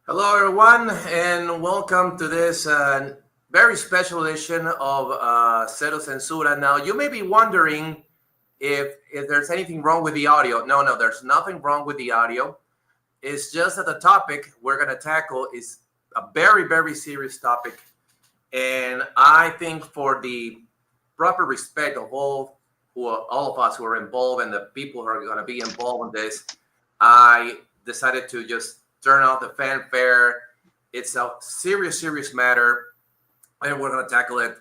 Hello, everyone, and welcome to this very special edition of Zensura. Now, you may be wondering if there's anything wrong with the audio. No, there's nothing wrong with the audio. It's just that the topic we're going to tackle is a very, very serious topic. And I think for the proper respect of all of us who are involved and the people who are going to be involved in this, I decided to just turn off the fanfare. It's a serious, serious matter, and we're going to tackle it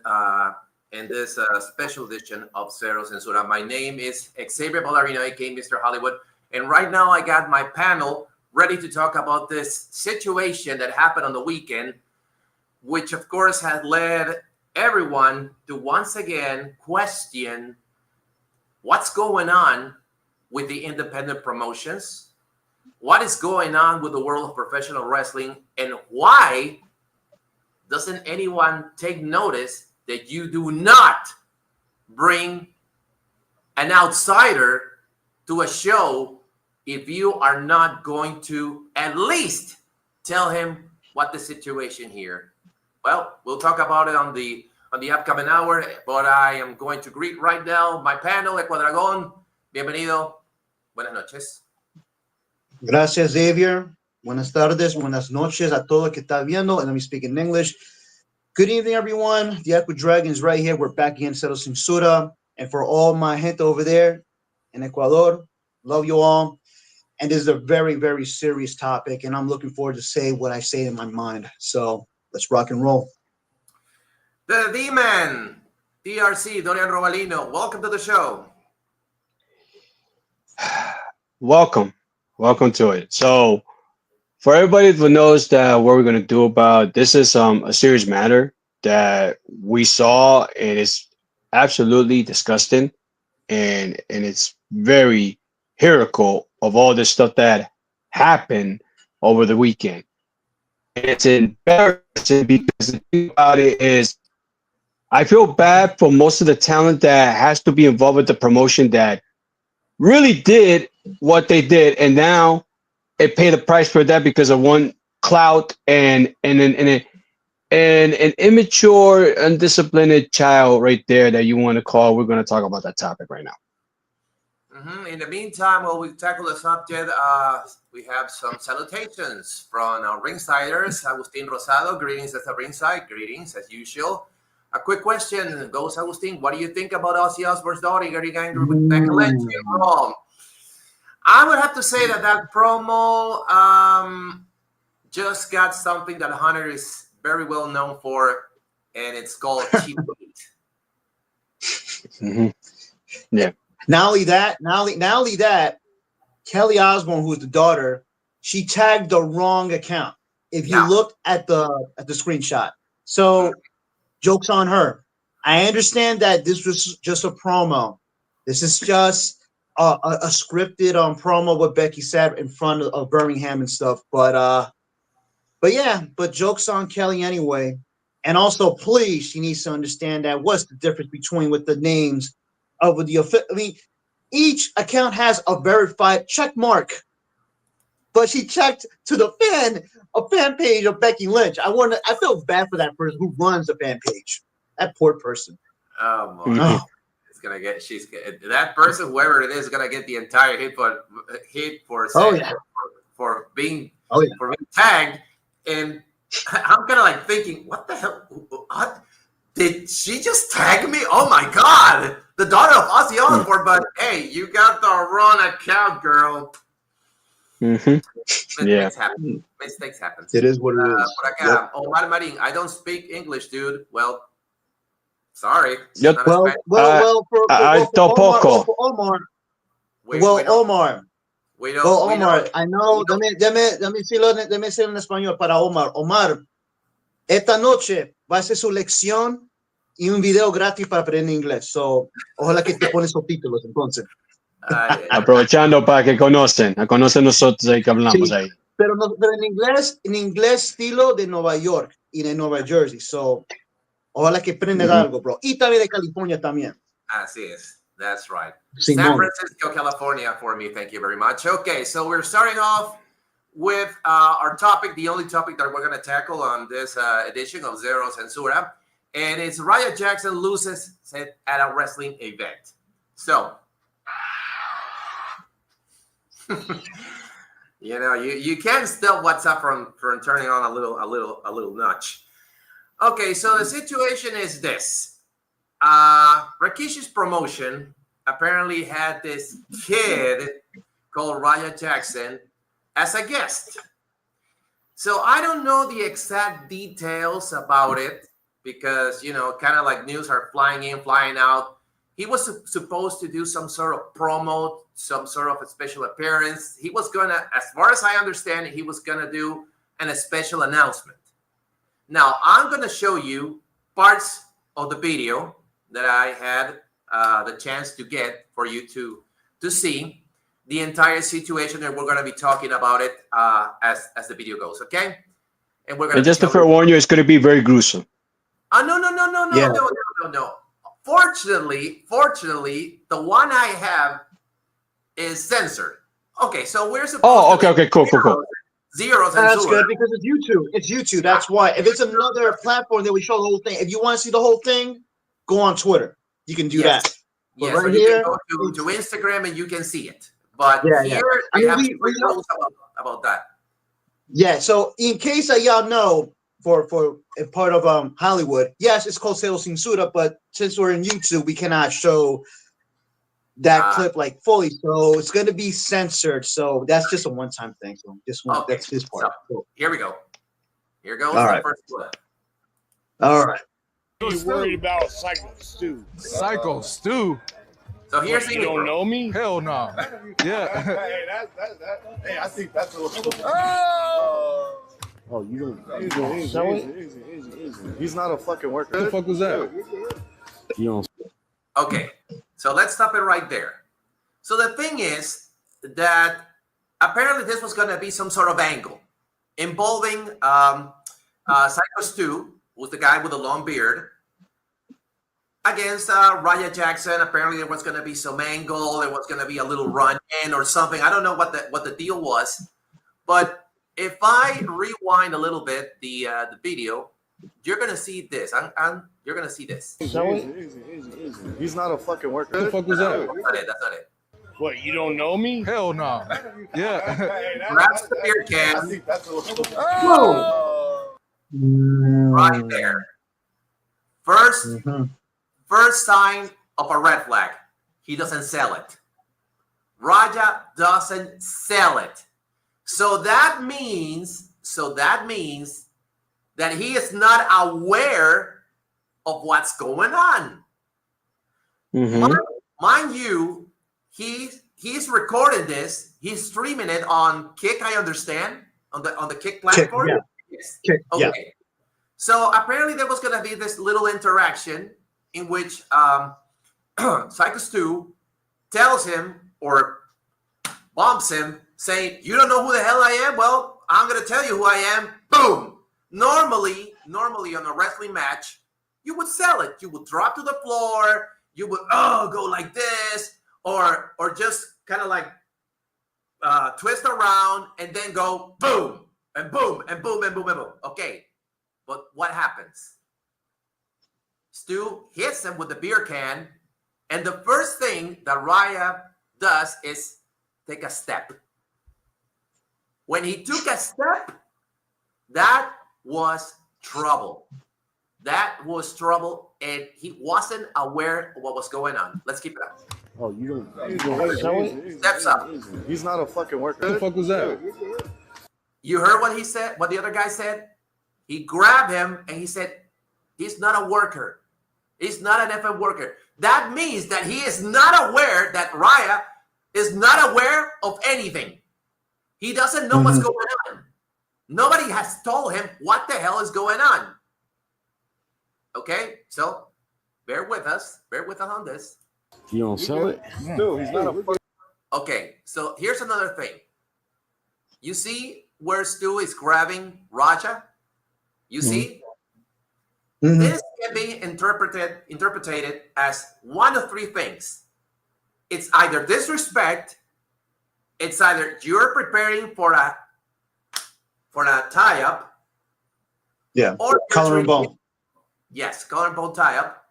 in this special edition of Zero Zensura. My name is Xavier Ballarino, aka Mr. Hollywood, and right now I got my panel ready to talk about this situation that happened on the weekend, which of course had led everyone to once again question what's going on with the independent promotions. What is going on with the world of professional wrestling, and why doesn't anyone take notice that you do not bring an outsider to a show if you are not going to at least tell him what the situation here? Well, we'll talk about it on the upcoming hour, but I am going to greet right now my panel, Ecuadragón. Bienvenido. Buenas noches. Gracias, Xavier. Buenas tardes, buenas noches a todo que está viendo. And let me speak in English. Good evening, everyone. The Aqua Dragon is right here. We're back again, Zero Zensura. And for all my gente over there in Ecuador, love you all. And this is a very, very serious topic. And I'm looking forward to say what I say in my mind. So let's rock and roll. The D-Man, DRC, Dorian Rovalino. Welcome to the show. Welcome to it. So, for everybody who knows that what we're going to do about this is a serious matter that we saw, and it's absolutely disgusting, and it's very hysterical of all this stuff that happened over the weekend. And it's embarrassing because the thing about it is, I feel bad for most of the talent that has to be involved with the promotion that really did what they did, and now it paid a price for that because of one clout and an immature, undisciplined child right there that you want to call. We're going to talk about that topic right now. In the meantime, while we tackle the subject, we have some salutations from our ringsiders. Agustin Rosado, greetings at the ringside. Greetings as usual. A quick question goes, Agustin. What do you think about Ozzy Osbourne's daughter getting angry with Becky Lynch in Raw? I would have to say that promo just got something that Hunter is very well known for, and it's called cheap heat. Yeah. Not only that, Kelly Osbourne, who's the daughter, she tagged the wrong account. If you look at the screenshot, so joke's on her. I understand that this was just a promo. This is just a scripted promo what Becky said in front of Birmingham and stuff. But joke's on Kelly anyway. And also, please, she needs to understand that what's the difference between with the names of the. I mean, each account has a verified check mark, but she checked to the fan page of Becky Lynch. I feel bad for that person who runs the fan page. That poor person. Oh my. That person, whoever it is gonna get the entire hit for being tagged. And I'm kind of like thinking, what the hell? What? Did she just tag me? Oh my God, the daughter of Ozzy Osbourne. But hey, you got the wrong account, girl. Mistakes happen. It is what it is. But I got Omar Marin. I don't speak English, dude. Well, sorry. For Omar. Omar, I know. Déme decirlo en español para Omar. Omar, esta noche va a ser su lección y un video gratis para aprender inglés. So, ojalá que te pones subtítulos entonces. Aprovechando para que conocen nosotros ahí que hablamos ahí. Pero en inglés estilo de Nueva York y de Nueva Jersey. So, ojalá que aprendas algo, bro. Y también de California también. Así es. That's right. San Francisco, California for me. Thank you very much. Okay, so we're starting off with our topic, the only topic that we're going to tackle on this edition of Zero Zensura, and it's Raya Jackson loses at a wrestling event. So, you can't stop WhatsApp from turning on a little notch. Okay, so the situation is this: Rikishi's promotion apparently had this kid called Raya Jackson as a guest. So I don't know the exact details about it because, kind of like news are flying in, flying out. He was supposed to do some sort of promo, some sort of a special appearance. He was going to, as far as I understand it, he was going to do a special announcement. Now, I'm going to show you parts of the video that I had the chance to get for you to see the entire situation, and we're going to be talking about it as the video goes, okay? And we're going just to forewarn you, it's going to be very gruesome. No. Fortunately, the one I have is censored. Okay, so we're supposed to okay, cool. Zero Zensura. That's good because it's YouTube. It's YouTube. That's why. If it's another platform that we show the whole thing, if you want to see the whole thing, go on Twitter. You can do that. But Yes, right so here, you can go to Instagram and you can see it. But here I we mean, have we rules about that. Yeah. So in case y'all know, for a part of Hollywood, yes, it's called Cero Censura, but since we're in YouTube, we cannot show that clip like fully. So it's going to be censored. So that's just a one-time thing. So that's his part. So, here we go. Here goes All the right. first clip. All right. You worried about Psycho Stew? Psycho Stew? So here's the You don't know me? Hell no. Yeah. Hey, I think that's a little. Oh, you don't sell it? Easy. He's not a fucking worker. What the fuck was that? You don't. Okay, so let's stop it right there. So the thing is that apparently this was going to be some sort of angle involving Psycho Stu, who's the guy with the long beard, against Raya Jackson. Apparently there was going to be some angle. There was going to be a little run-in or something. I don't know what the deal was. But if I rewind a little bit the video, you're going to see this. You're going to see this. Sell it? Easy. He's not a fucking worker. What the fuck was that? That's not it. What, you don't know me? Hell no. Yeah. Grabs the beer I can think that's a little. right there. First sign of a red flag. He doesn't sell it. Raja doesn't sell it. So that means that he is not aware of what's going on. Mind you, he's recording this. He's streaming it on Kick. I understand on the Kick platform. Kick, yeah. Yes. Kick, Okay. yeah. So apparently there was going to be this little interaction in which Psycho Stu tells him or bumps him, saying, "You don't know who the hell I am? Well, I'm going to tell you who I am." Boom. Normally on a wrestling match, you would sell it. You would drop to the floor. You would go like this, or just kind of like twist around and then go boom and boom and boom and boom and boom. Okay, but what happens? Stu hits him with the beer can, and the first thing that Raya does is take a step. When he took a step, that was trouble. That was trouble, and he wasn't aware of what was going on. Let's keep it up. Oh, you don't sell it? Steps up. He's not a fucking worker. What the fuck was that? You heard what he said, what the other guy said? He grabbed him, and he said, he's not a worker. He's not an effing worker. That means that he is not aware that Raya is not aware of anything. He doesn't know what's going on. Nobody has told him what the hell is going on. Okay, so bear with us on this. You don't sell it? Dude, he's not a fucking. Okay, so here's another thing. You see where Stu is grabbing Raja? You see? This can be interpreted as one of three things. It's either disrespect, it's either you're preparing for for a tie-up. Yeah, Or collar and bone. Yes, collar and bone tie-up.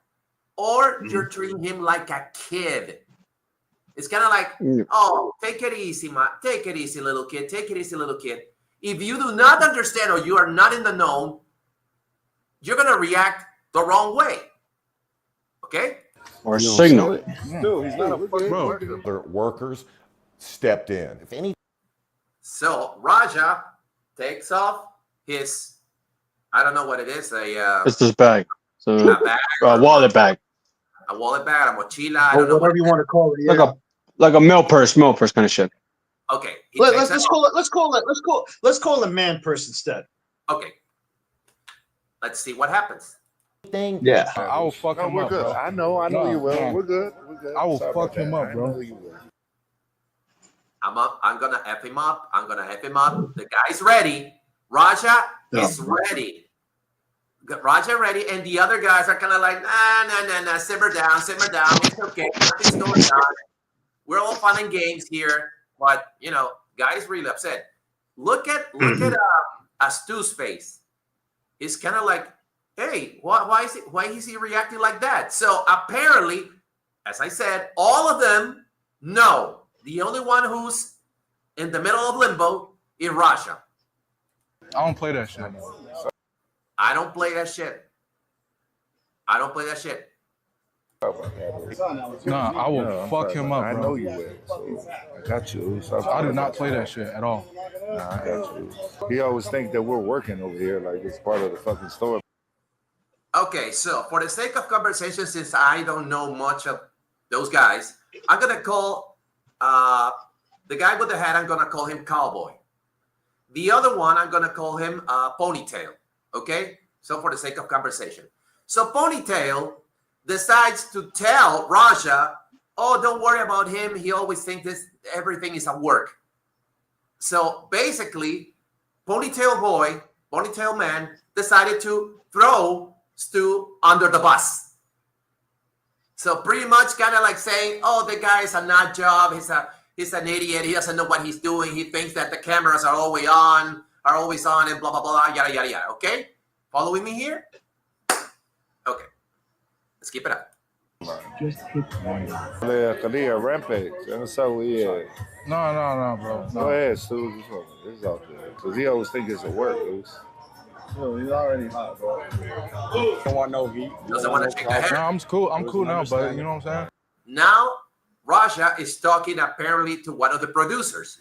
Or you're treating him like a kid. It's kind of like, oh, take it easy, take it easy, little kid. Take it easy, little kid. If you do not understand or you are not in the know, you're going to react the wrong way. Okay? Or signal. Dude, he's not a fucking Bro. worker. Other workers stepped in. If any So Raja takes off his, I don't know what it is, It's this bag. So a bag, wallet bag. a wallet bag, a mochila, I don't know. Whatever you want to call it. Yeah. Like a mail purse kind of shit. Okay. Let's call it a man purse instead. Okay. Let's see what happens. thing, Yeah. I will fuck No, him we're up, good. bro. I know No, you will. no. We're good. We're good. I will Sorry fuck about him that. up, I bro. know you will. I'm gonna F him up. I'm gonna F him up. The guy's ready. Raja is ready. Raja ready, and the other guys are kind of like, nah. Simmer down. It's okay. Nothing's going on. We're all fun and games here, but guy's really upset. Look at Stu's face. He's kind of like, hey, why is he reacting like that? So apparently, as I said, all of them know. The only one who's in the middle of limbo is Raja. I don't play that shit. I don't play that shit. Nah, I will No, I'm fuck sorry, him man. up, I bro. know you will. So I got you. I do not play that shit at all. Nah, I got you. He always think that we're working over here like it's part of the fucking story. Okay, so for the sake of conversation, since I don't know much of those guys, I'm gonna call the guy with the hat. I'm gonna call him Cowboy. The other one, I'm gonna call him Ponytail. Okay, so for the sake of conversation, so Ponytail decides to tell Raja, "Oh, don't worry about him. He always thinks everything is at work." So basically, Ponytail Man decided to throw Stu under the bus. So pretty much kind of like saying, oh, the guy is a nut job. He's an idiot. He doesn't know what he's doing. He thinks that the cameras are always on, and blah, blah, blah, yada, yada, yada. Okay? Following me here? Okay. Let's keep it up. Kalia, Rampage. And so No, bro. Go No. ahead, Stu. This is out there. Because he always think it's a work, dude. Yo, he's already hot, bro. Don't want no heat. Doesn't want to shake the No, hand. I'm cool. I'm cool now, but you know what I'm saying? Now, Raja is talking apparently to one of the producers.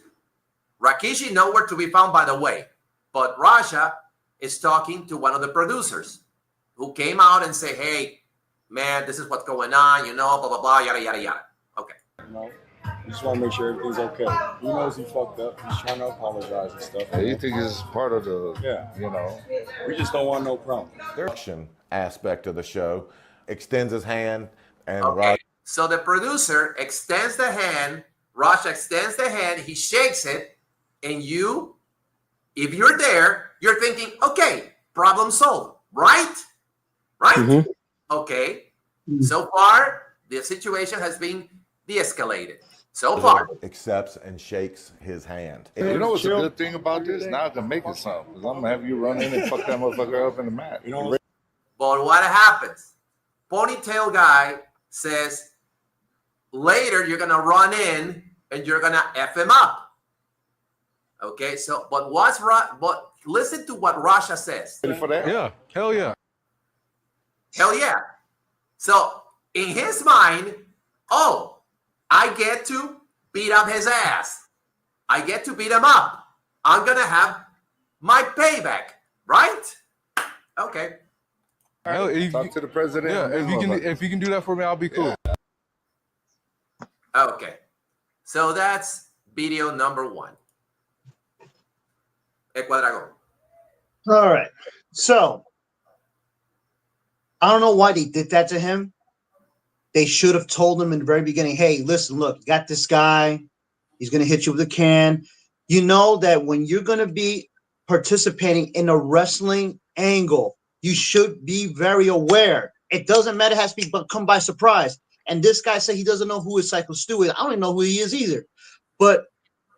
Rakishi nowhere to be found, by the way. But Raja is talking to one of the producers who came out and say, hey, man, this is what's going on, blah, blah, blah, yada, yada, yada. Okay. No, we just want to make sure everything's okay. He knows he fucked up. He's trying to apologize and stuff. Yeah, you think it's part of the, We just don't want no problem. the action aspect of the show extends his hand and Okay. So the producer extends the hand, Raja extends the hand, he shakes it, and you, if you're there, you're thinking, okay, problem solved, right? Right? Mhm. Okay. So far, the situation has been de-escalated. So far. accepts and shakes his hand. You know what's a good thing about this? Now I can make it something. Because I'm going to have you run in and fuck that motherfucker up in the mat. You know, But what happens? Ponytail guy says, later you're gonna run in and you're gonna F him up. Okay, so but listen to what Rasha says. Ready for that? Yeah. Hell yeah. Hell yeah. So in his mind, oh, I get to beat up his ass. I get to beat him up. I'm gonna have my payback, right? Okay. Hell, Talk to the president. yeah. and this motherfucker. If you can do that for me, I'll be cool. Okay. So that's video number 1. Cuadrago. All right. So I don't know why they did that to him. They should have told him in the very beginning, hey, listen, look, you got this guy. He's going to hit you with a can. You know that when you're going to be participating in a wrestling angle, you should be very aware. It doesn't matter, it has to be come by surprise. And this guy said he doesn't know who his Psycho Stu is. I don't even know who he is either. But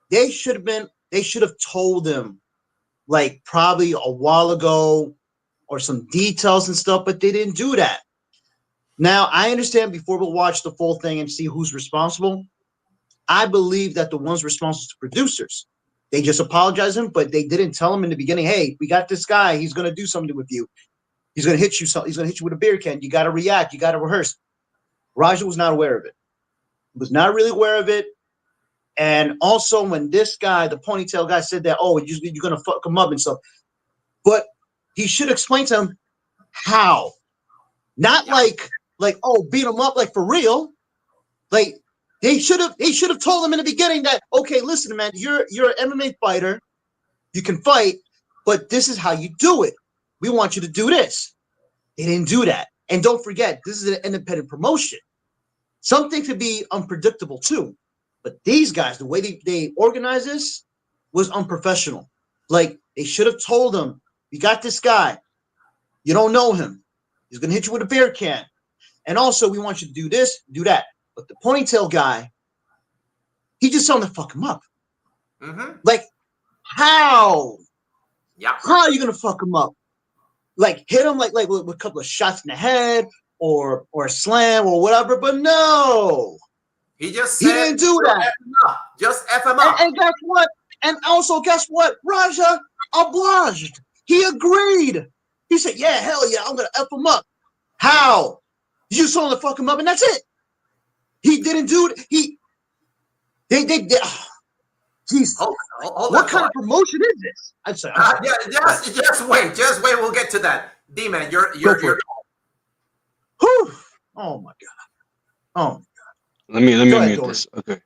they should have told him like probably a while ago or some details and stuff, but they didn't do that. Now, I understand before we watch the full thing and see who's responsible, I believe that the ones responsible to producers, they just apologized him, but they didn't tell him in the beginning, hey, we got this guy. He's going to do something with you. He's going to hit you. He's going to hit you with a beer can. You got to react. You got to rehearse. Raja was not aware of it. He was not really aware of it. And also when this guy, the ponytail guy, said that, oh, you're going to fuck him up and stuff. But he should explain to him how. Not like, oh, beat him up like for real. Like, they should have told him in the beginning that, okay, listen, man, you're an MMA fighter. You can fight, but this is how you do it. We want you to do this. They didn't do that. And don't forget, this is an independent promotion. Something could be unpredictable too. But these guys, the way they organize this was unprofessional. Like, they should have told him, you got this guy. You don't know him. He's going to hit you with a beer can. And also, we want you to do this, do that. But the ponytail guy, he just told him to fuck him up. Mm-hmm. Like, how? Yeah. How are you going to fuck him up? Like, hit him like with a couple of shots in the head or a slam or whatever. But no. He just said, he didn't do that. F him up. Just F him up. And guess what? And also, guess what? Raja obliged. He agreed. He said, yeah, hell yeah, I'm going to F him up. How? You just told him to fuck him up, and that's it. He didn't do it. They geez. Hold what kind of promotion is this? I'm sorry. Just wait. We'll get to that. D-Man, you're Whew. Oh, my God. Oh, Let me mute this. Okay.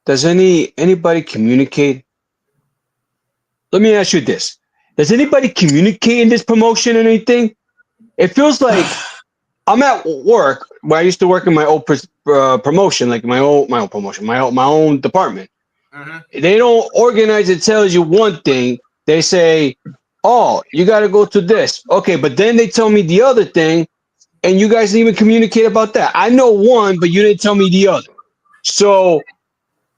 Does anybody communicate? Let me ask you this. Does anybody communicate in this promotion or anything? It feels like I'm at work where I used to work in my old promotion, like my own promotion, my own department. Mm-hmm. They don't organize it, tells you one thing. They say, oh, you got to go to this. Okay, but then they tell me the other thing, and you guys didn't even communicate about that. I know one, but you didn't tell me the other. So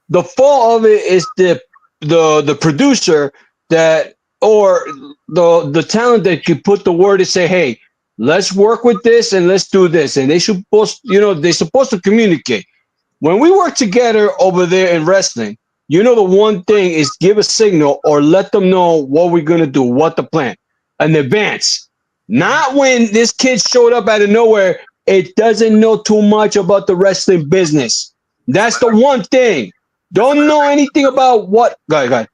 the fault of it is the producer that, or the talent that could put the word and say, hey, let's work with this and let's do this. And they're supposed to communicate. When we work together over there in wrestling, the one thing is give a signal or let them know what we're going to do, what the plan, in advance. Not when this kid showed up out of nowhere, it doesn't know too much about the wrestling business. That's the one thing. Don't know anything about what. Go ahead.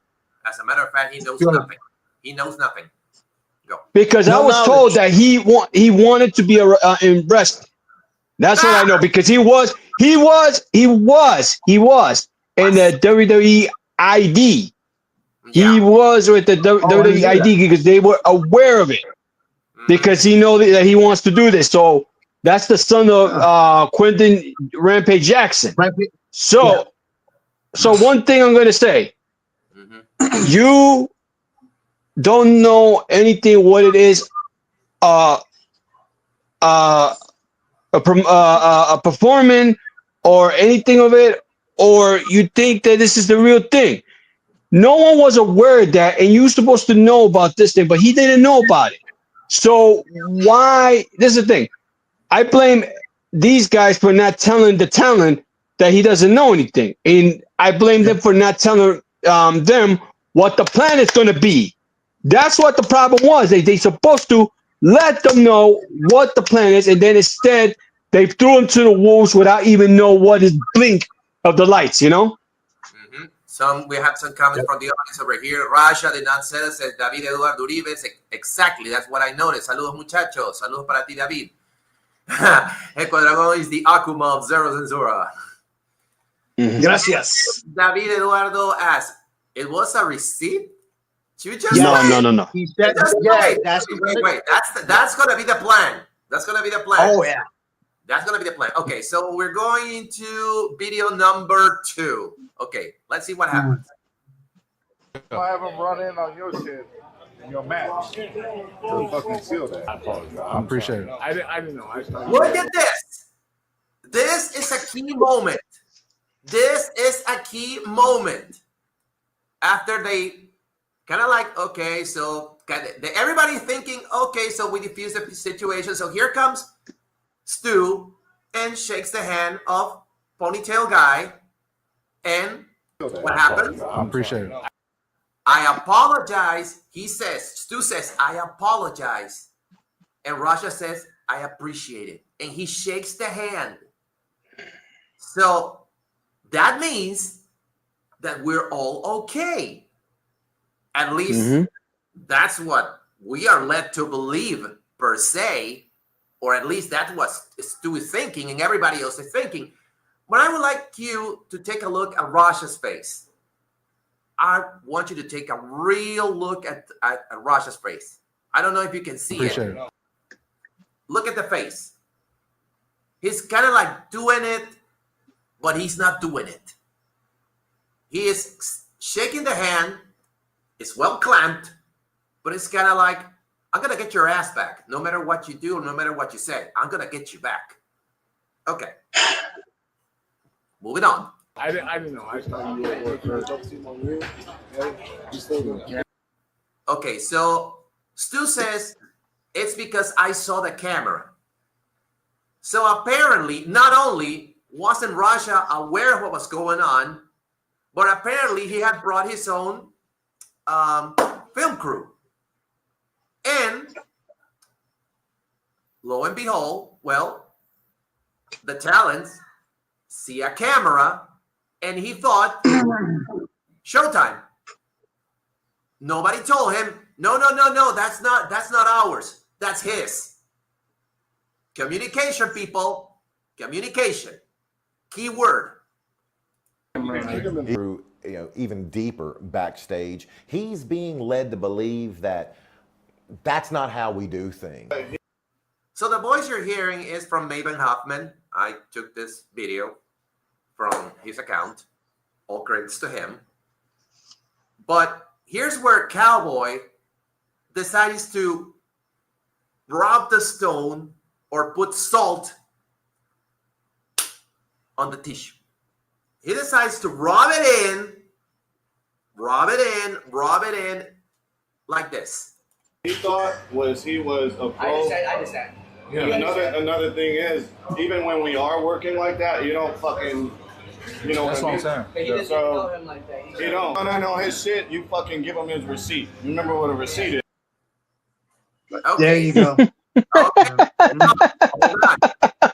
As a matter of fact, he knows nothing. He knows nothing. Go. Because I was told that he wanted to be in wrestling. That's what I know. Because he was in the WWE ID. Yeah. He was with the WWE ID because they were aware of it. Because he knows that he wants to do this. So that's the son of Quentin Rampage Jackson. So one thing I'm going to say, you don't know anything what it is performing or anything of it, or you think that this is the real thing. No one was aware of that, and you're supposed to know about this thing, but he didn't know about it. So why? This is the thing. I blame these guys for not telling the talent that he doesn't know anything, and I blame them for not telling them what the plan is going to be. That's what the problem was. They supposed to let them know what the plan is, and then instead they threw them to the wolves without even know what is blink of the lights. We have some comments from the audience over here. Rasha did not say this. David Eduardo Uribe. Exactly. That's what I noticed. Saludos, muchachos. Saludos para ti, David. Eco Dragón is the Akuma of Zero Zensura. Gracias. David Eduardo asked, it was a receipt? No. He said, wait. That's going to be the plan. That's going to be the plan. Oh, yeah. That's going to be the plan. Okay, so we're going into video number 2. Okay, let's see what happens. I have him run in on your shit in your match. To fucking seal that. I appreciate it. I didn't know. Look at this. This is a key moment. This is a key moment. After they kind of like, okay, so everybody thinking, okay, so we defuse the situation. So here comes Stu and shakes the hand of Ponytail Guy. And what happens? I appreciate it. I apologize. Stu says, I apologize. And Rasha says, I appreciate it. And he shakes the hand. So that means that we're all okay. At least that's what we are led to believe, per se, or at least that's what Stu is thinking and everybody else is thinking. But I would like you to take a look at Rasha's face. I want you to take a real look at Rasha's face. I don't know if you can see Appreciate it. Look at the face. He's kind of like doing it, but he's not doing it. He is shaking the hand. It's well clamped, but it's kind of like, I'm going to get your ass back. No matter what you do, or no matter what you say, I'm going to get you back. Okay. Moving on. I didn't know. I thought you were working. Okay, so Stu says, it's because I saw the camera. So apparently, not only wasn't Rasha aware of what was going on, but apparently he had brought his own film crew. And lo and behold, well, the talents see a camera and he thought, showtime. Nobody told him, no, that's not ours. That's his. Communication, people. Communication. Key word. Through, even deeper backstage, he's being led to believe that that's not how we do things. So the voice you're hearing is from Maven Hoffman. I took this video from his account. All credits to him. But here's where Cowboy decides to rob the stone or put salt on the tissue. He decides to rub it in like this. He thought he was a pro. I understand. Yeah. Another thing is, even when we are working like that, you don't fucking, That's what I'm saying. But he doesn't know him like that. You don't. No, his shit. You fucking give him his receipt. Remember what a receipt is. Okay. There you go. Okay.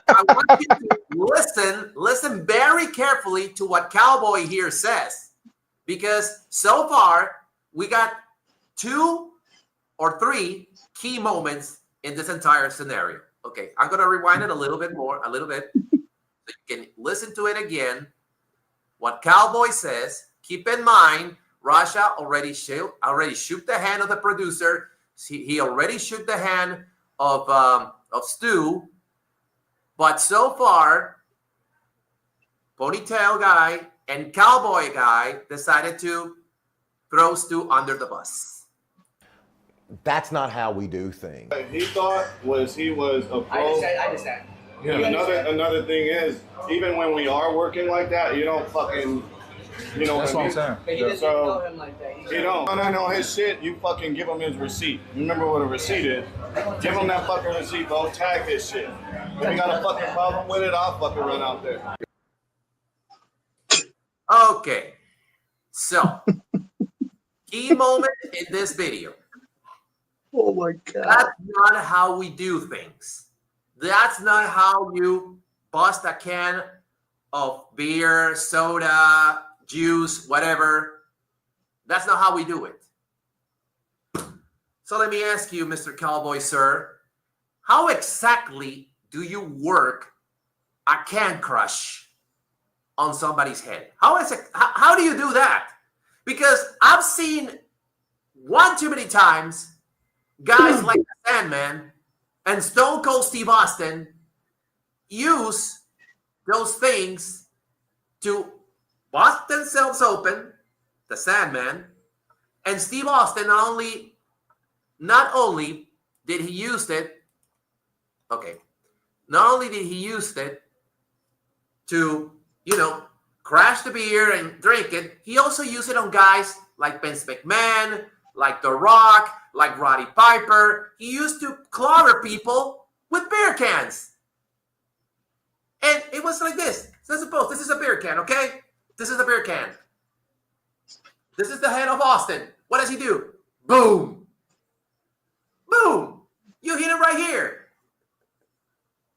I want you to listen very carefully to what Cowboy here says, because so far we got 2 or 3 key moments in this entire scenario. Okay, I'm gonna rewind it a little bit, so you can listen to it again. What Cowboy says. Keep in mind, Rasha already shook the hand of the producer. He already shook the hand of Stu, but so far, Ponytail Guy and Cowboy Guy decided to throw Stu under the bus. That's not how we do things. He thought he was a pro. I understand. Yeah. Another thing is, even when we are working like that, you don't fucking, That's what I'm saying. But he doesn't know him like that. You don't. No, his shit. You fucking give him his receipt. Remember what a receipt is. Give him that fucking receipt, bro. Tag his shit. If you got a fucking problem with it, I'll fucking run out there. Okay, so key moment in this video. Oh my God. That's not how we do things. That's not how you bust a can of beer, soda, juice, whatever. That's not how we do it. So let me ask you, Mr. Cowboy, sir, how exactly do you work a can crush on somebody's head? How do you do that? Because I've seen one too many times guys like the Sandman and Stone Cold Steve Austin use those things to bust themselves open, the Sandman, and Steve Austin not only did he use it to, crash the beer and drink it. He also used it on guys like Vince McMahon, like The Rock, like Roddy Piper. He used to clobber people with beer cans. And it was like this. So suppose this is a beer can, okay? This is a beer can. This is the head of Austin. What does he do? Boom. Boom. You hit it right here.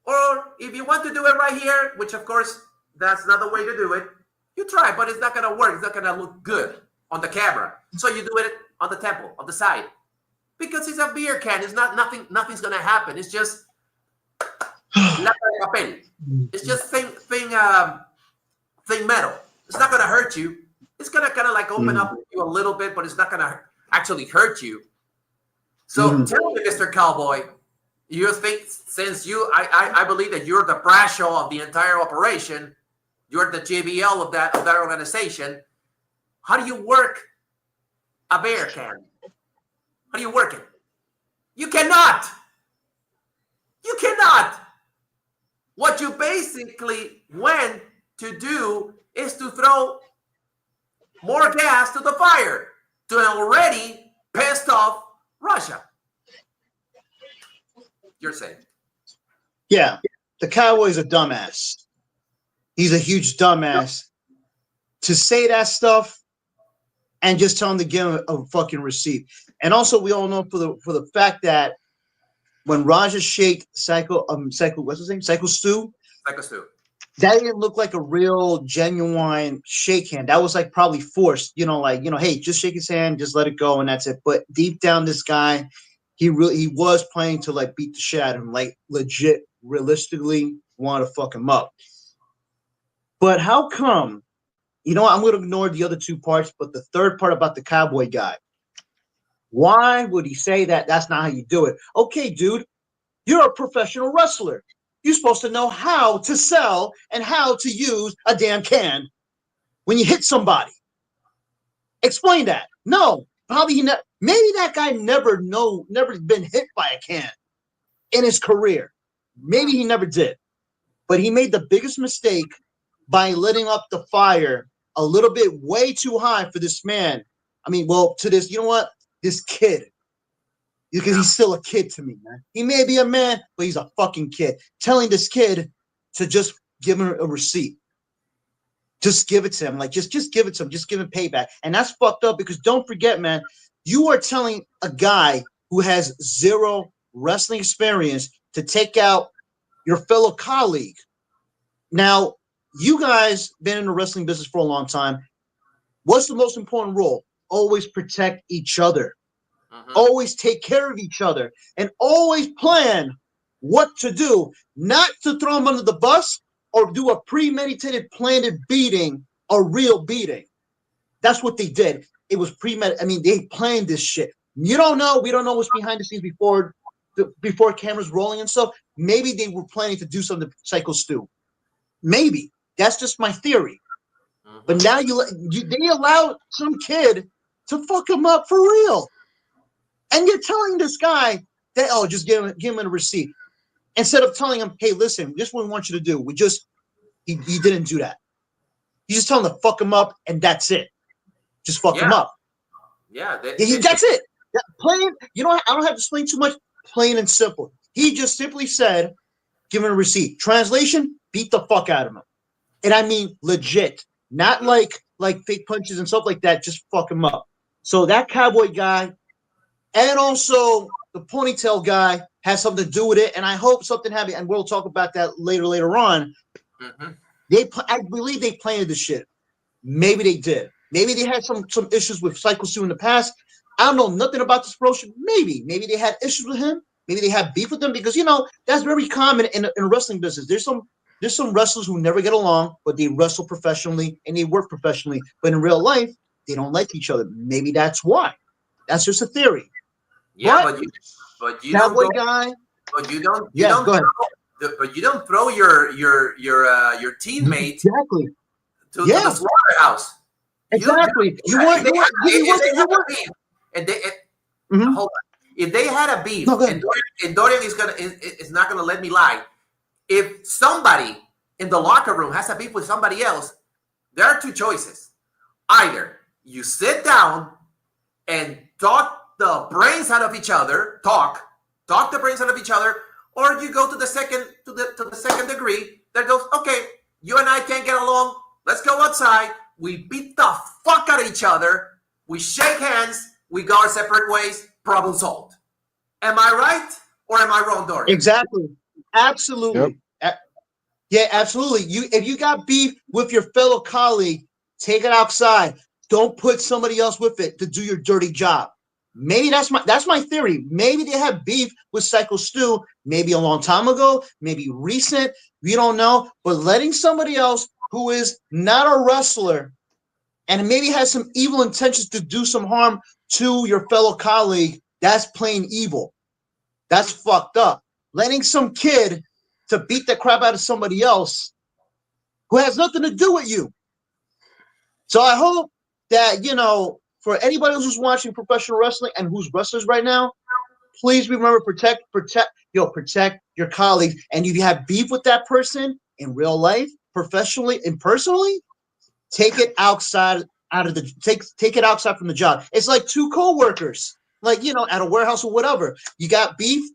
Or if you want to do it right here, which of course, that's not the way to do it, you try, but it's not going to work. It's not going to look good on the camera. So you do it on the temple, on the side. Because it's a beer can. It's not nothing's going to happen. It's just it's just thing metal. It's not going to hurt you. It's going to kind of like open up you a little bit, but it's not going to actually hurt you. So tell me, Mr. Cowboy, you think since I believe that you're the Brasho of the entire operation, you're the JBL of that organization. How do you work a beer can? How do you work it? You cannot. You cannot. What you basically went to do is to throw more gas to the fire to an already pissed off Russia. You're saying? Yeah, the Cowboy's a dumbass. He's a huge dumbass. To say that stuff and just tell him to give him a fucking receipt. And also, we all know for the fact that when Raja shaked Psycho, what's his name? Psycho Stu. Psycho Stu. That didn't look like a real, genuine shake hand. That was like probably forced. Hey, just shake his hand, just let it go, and that's it. But deep down, this guy, he was planning to like beat the shit out of him, like legit, realistically want to fuck him up. But how come? I'm going to ignore the other two parts, but the third part about the Cowboy guy. Why would he say that? That's not how you do it. Okay, dude, you're a professional wrestler. You're supposed to know how to sell and how to use a damn can when you hit somebody. Explain that. No, probably maybe that guy never been hit by a can in his career. Maybe he never did. But he made the biggest mistake by letting up the fire a little bit way too high for this man. To this, this kid. Because he's still a kid to me, man. He may be a man, but he's a fucking kid. Telling this kid to just give him a receipt. Just give it to him. Like, just give it to him. Just give him payback. And that's fucked up because don't forget, man, you are telling a guy who has zero wrestling experience to take out your fellow colleague. Now, you guys been in the wrestling business for a long time. What's the most important rule? Always protect each other. Always take care of each other. And always plan what to do. Not to throw them under the bus or do a premeditated, planned beating, a real beating. That's what they did. It was premeditated. They planned this shit. You don't know. We don't know what's behind the scenes before cameras rolling and stuff. Maybe they were planning to do something to Psycho Stu. Maybe. That's just my theory. But now they allowed some kid to fuck him up for real. And you're telling this guy that, just give him a receipt. Instead of telling him, hey, listen, this is what we want you to do. He didn't do that. You just tell him to fuck him up, and that's it. Just fuck him up. Yeah. That's it. Plain, I don't have to explain too much. Plain and simple. He just simply said, give him a receipt. Translation, beat the fuck out of him. And I mean legit. Not like fake punches and stuff like that. Just fuck him up. So that Cowboy guy and also the ponytail guy has something to do with it. And I hope something happened. And we'll talk about that later on. I believe they planned this shit. Maybe they did. Maybe they had some issues with Psycho Stu in the past. I don't know nothing about this promotion. Maybe they had issues with him. Maybe they have beef with him because that's very common in the wrestling business. There's some wrestlers who never get along, but they wrestle professionally and they work professionally. But in real life, they don't like each other. Maybe that's why. That's just a theory. Yeah, but you Cowboy don't guy. But you don't. Go ahead. But you don't throw your teammate exactly to the slaughterhouse. Exactly. Hold on. If they had a beef, and Dorian is not gonna let me lie. If somebody in the locker room has a beef with somebody else, there are two choices. Either you sit down and talk the brains out of each other, talk the brains out of each other, or you go to the second degree that goes, okay, you and I can't get along. Let's go outside. We beat the fuck out of each other. We shake hands. We go our separate ways. Problem solved. Am I right or am I wrong, Dorian? Exactly. Absolutely. Yeah, absolutely. If you got beef with your fellow colleague, take it outside. Don't put somebody else with it to do your dirty job. Maybe that's my theory. Maybe they have beef with Psycho Stu, maybe a long time ago, maybe recent. We don't know. But letting somebody else who is not a wrestler and maybe has some evil intentions to do some harm to your fellow colleague, that's plain evil. That's fucked up. Letting some kid to beat the crap out of somebody else who has nothing to do with you. So I hope that, for anybody who's watching professional wrestling and who's wrestlers right now, please remember protect your colleagues. And if you have beef with that person in real life, professionally and personally, take it outside take it outside from the job. It's like two co-workers, like at a warehouse or whatever. You got beef,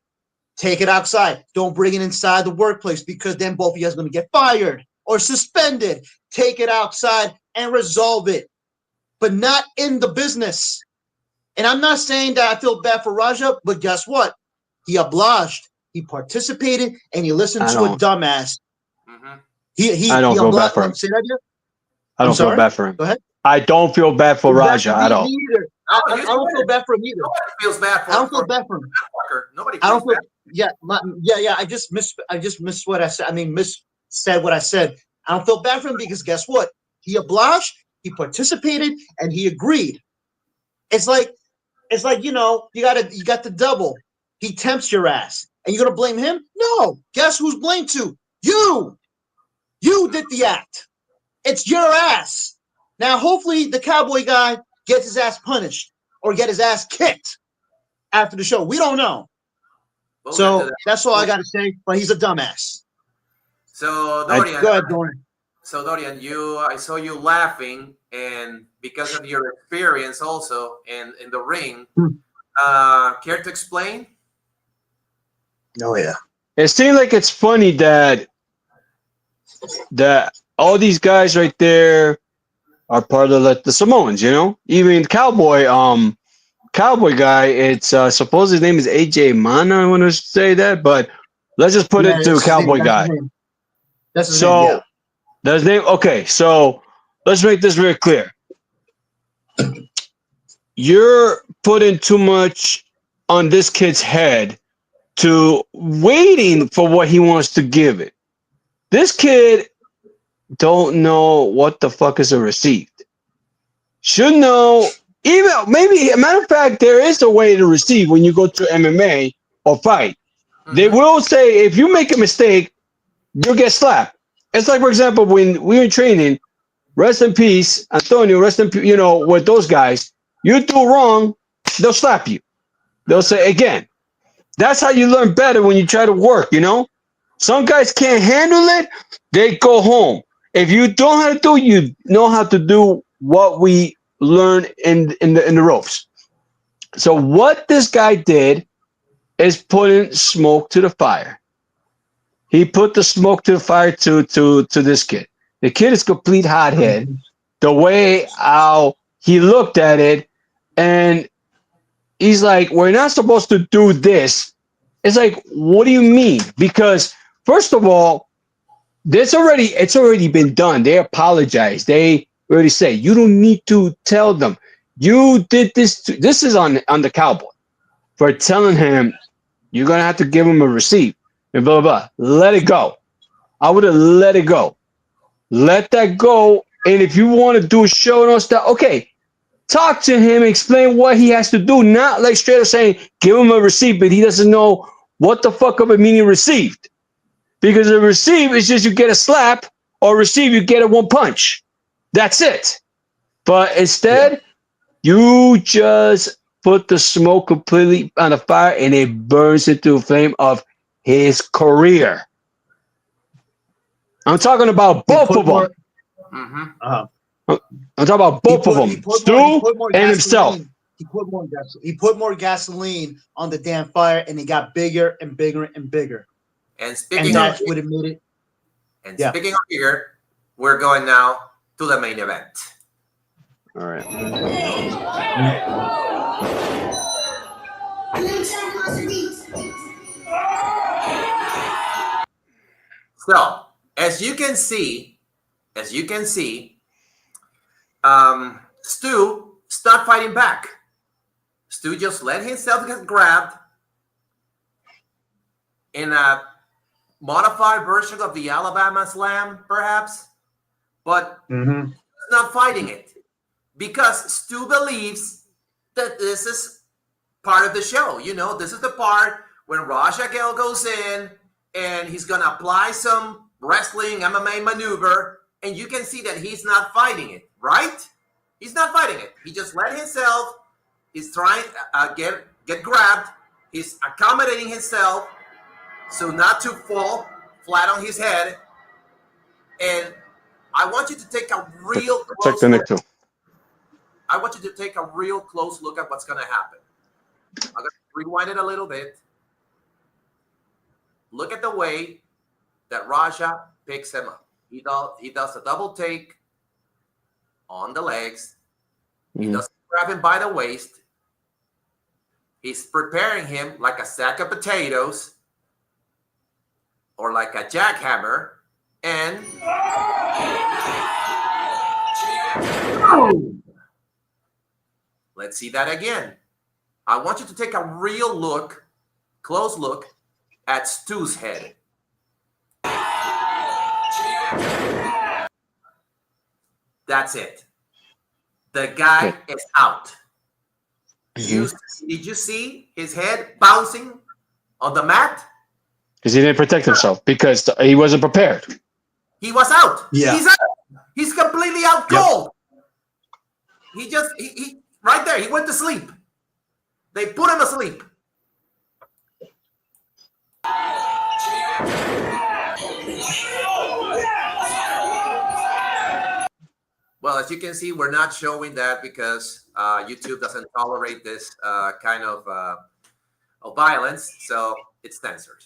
take it outside. Don't bring it inside the workplace because then both of you guys are going to get fired or suspended. Take it outside and resolve it, but not in the business. And I'm not saying that I feel bad for Raja, but guess what? He obliged, he participated, and he listened to a dumbass. Mm-hmm. I don't feel bad for him. I don't feel bad for him. Go ahead. I don't feel bad for Raja at all. I don't feel bad for him either. Nobody feels bad for him. I don't feel bad for him. Nobody I don't feels feel. bad. Yeah. I just missed what I said. I mean, said what I said. I don't feel bad for him because guess what? He obliged, he participated, and he agreed. It's like you got the double. He tempts your ass, and you're gonna blame him? No. Guess who's blamed to? You. You did the act. It's your ass. Now, hopefully, the cowboy guy gets his ass punished or get his ass kicked after the show. We don't know. So that's all I got to say. But he's a dumbass. So Dorian, go ahead, Dorian. So Dorian, I saw you laughing, and because of your experience also in the ring, care to explain? Oh yeah. It seems like it's funny that all these guys right there are part of the Samoans, even cowboy guy. It's suppose his name is AJ Mana. I want to say that, but let's just put it to cowboy guy. That's his name. Yeah. That's his name. Okay, so let's make this very clear. You're putting too much on this kid's head to waiting for what he wants to give it. This kid don't know what the fuck is a receipt. Should know, even maybe, a matter of fact, there is a way to receive when you go to MMA or fight. Mm-hmm. They will say, if you make a mistake, you'll get slapped. It's like, for example, when we were training, rest in peace, Antonio, rest in peace, with those guys, you do wrong, they'll slap you. They'll say, again, that's how you learn better when you try to work, Some guys can't handle it, they go home. If you don't know how to do, you know how to do what we learn in the ropes. So what this guy did is putting smoke to the fire. He put the smoke to the fire to this kid. The kid is complete hothead. The way how he looked at it, and he's like, "We're not supposed to do this." It's like, what do you mean? Because first of all, it's already been done. They apologize. They already say you don't need to tell them. You did this. This is on the cowboy for telling him you're gonna have to give him a receipt and blah blah blah. Let it go. I would have let it go. Let that go. And if you want to do a show and all stuff, okay, talk to him, explain what he has to do. Not like straight up saying give him a receipt, but he doesn't know what the fuck of it meaning received. Because a receive is just you get a slap, or receive you get a one punch. That's it. But instead, you just put the smoke completely on the fire and it burns into a flame of his career. I'm talking about both of them. Uh-huh. I'm talking about both of them, Stu and himself. He put more gasoline on the damn fire, and it got bigger and bigger and bigger. And that's what it made it. And speaking of bigger, we're going now to the main event. All right. So, as you can see, Stu stopped fighting back. Stu just let himself get grabbed in a modified version of the Alabama Slam, perhaps, but not fighting it because Stu believes that this is part of the show. You know, this is the part when Raja Ghale goes in and he's going to apply some wrestling MMA maneuver, and you can see that he's not fighting it, right? He's not fighting it. He just let himself. He's trying to get grabbed. He's accommodating himself so not to fall flat on his head. And I want you to take a real close look. I want you to take a real close look at what's going to happen. I'm going to rewind it a little bit. Look at the way that Raja picks him up. He does a double take on the legs. He doesn't grab him by the waist. He's preparing him like a sack of potatoes or like a jackhammer. And let's see that again. I want you to take a real look, close look at Stu's head. That's it. The guy is out. Did you see his head bouncing on the mat? Because he didn't protect himself because he wasn't prepared. He was out. Yeah. He's out. He's completely out cold. He right there. He went to sleep. They put him asleep. Well, as you can see, we're not showing that because YouTube doesn't tolerate this kind of violence, so it's censored.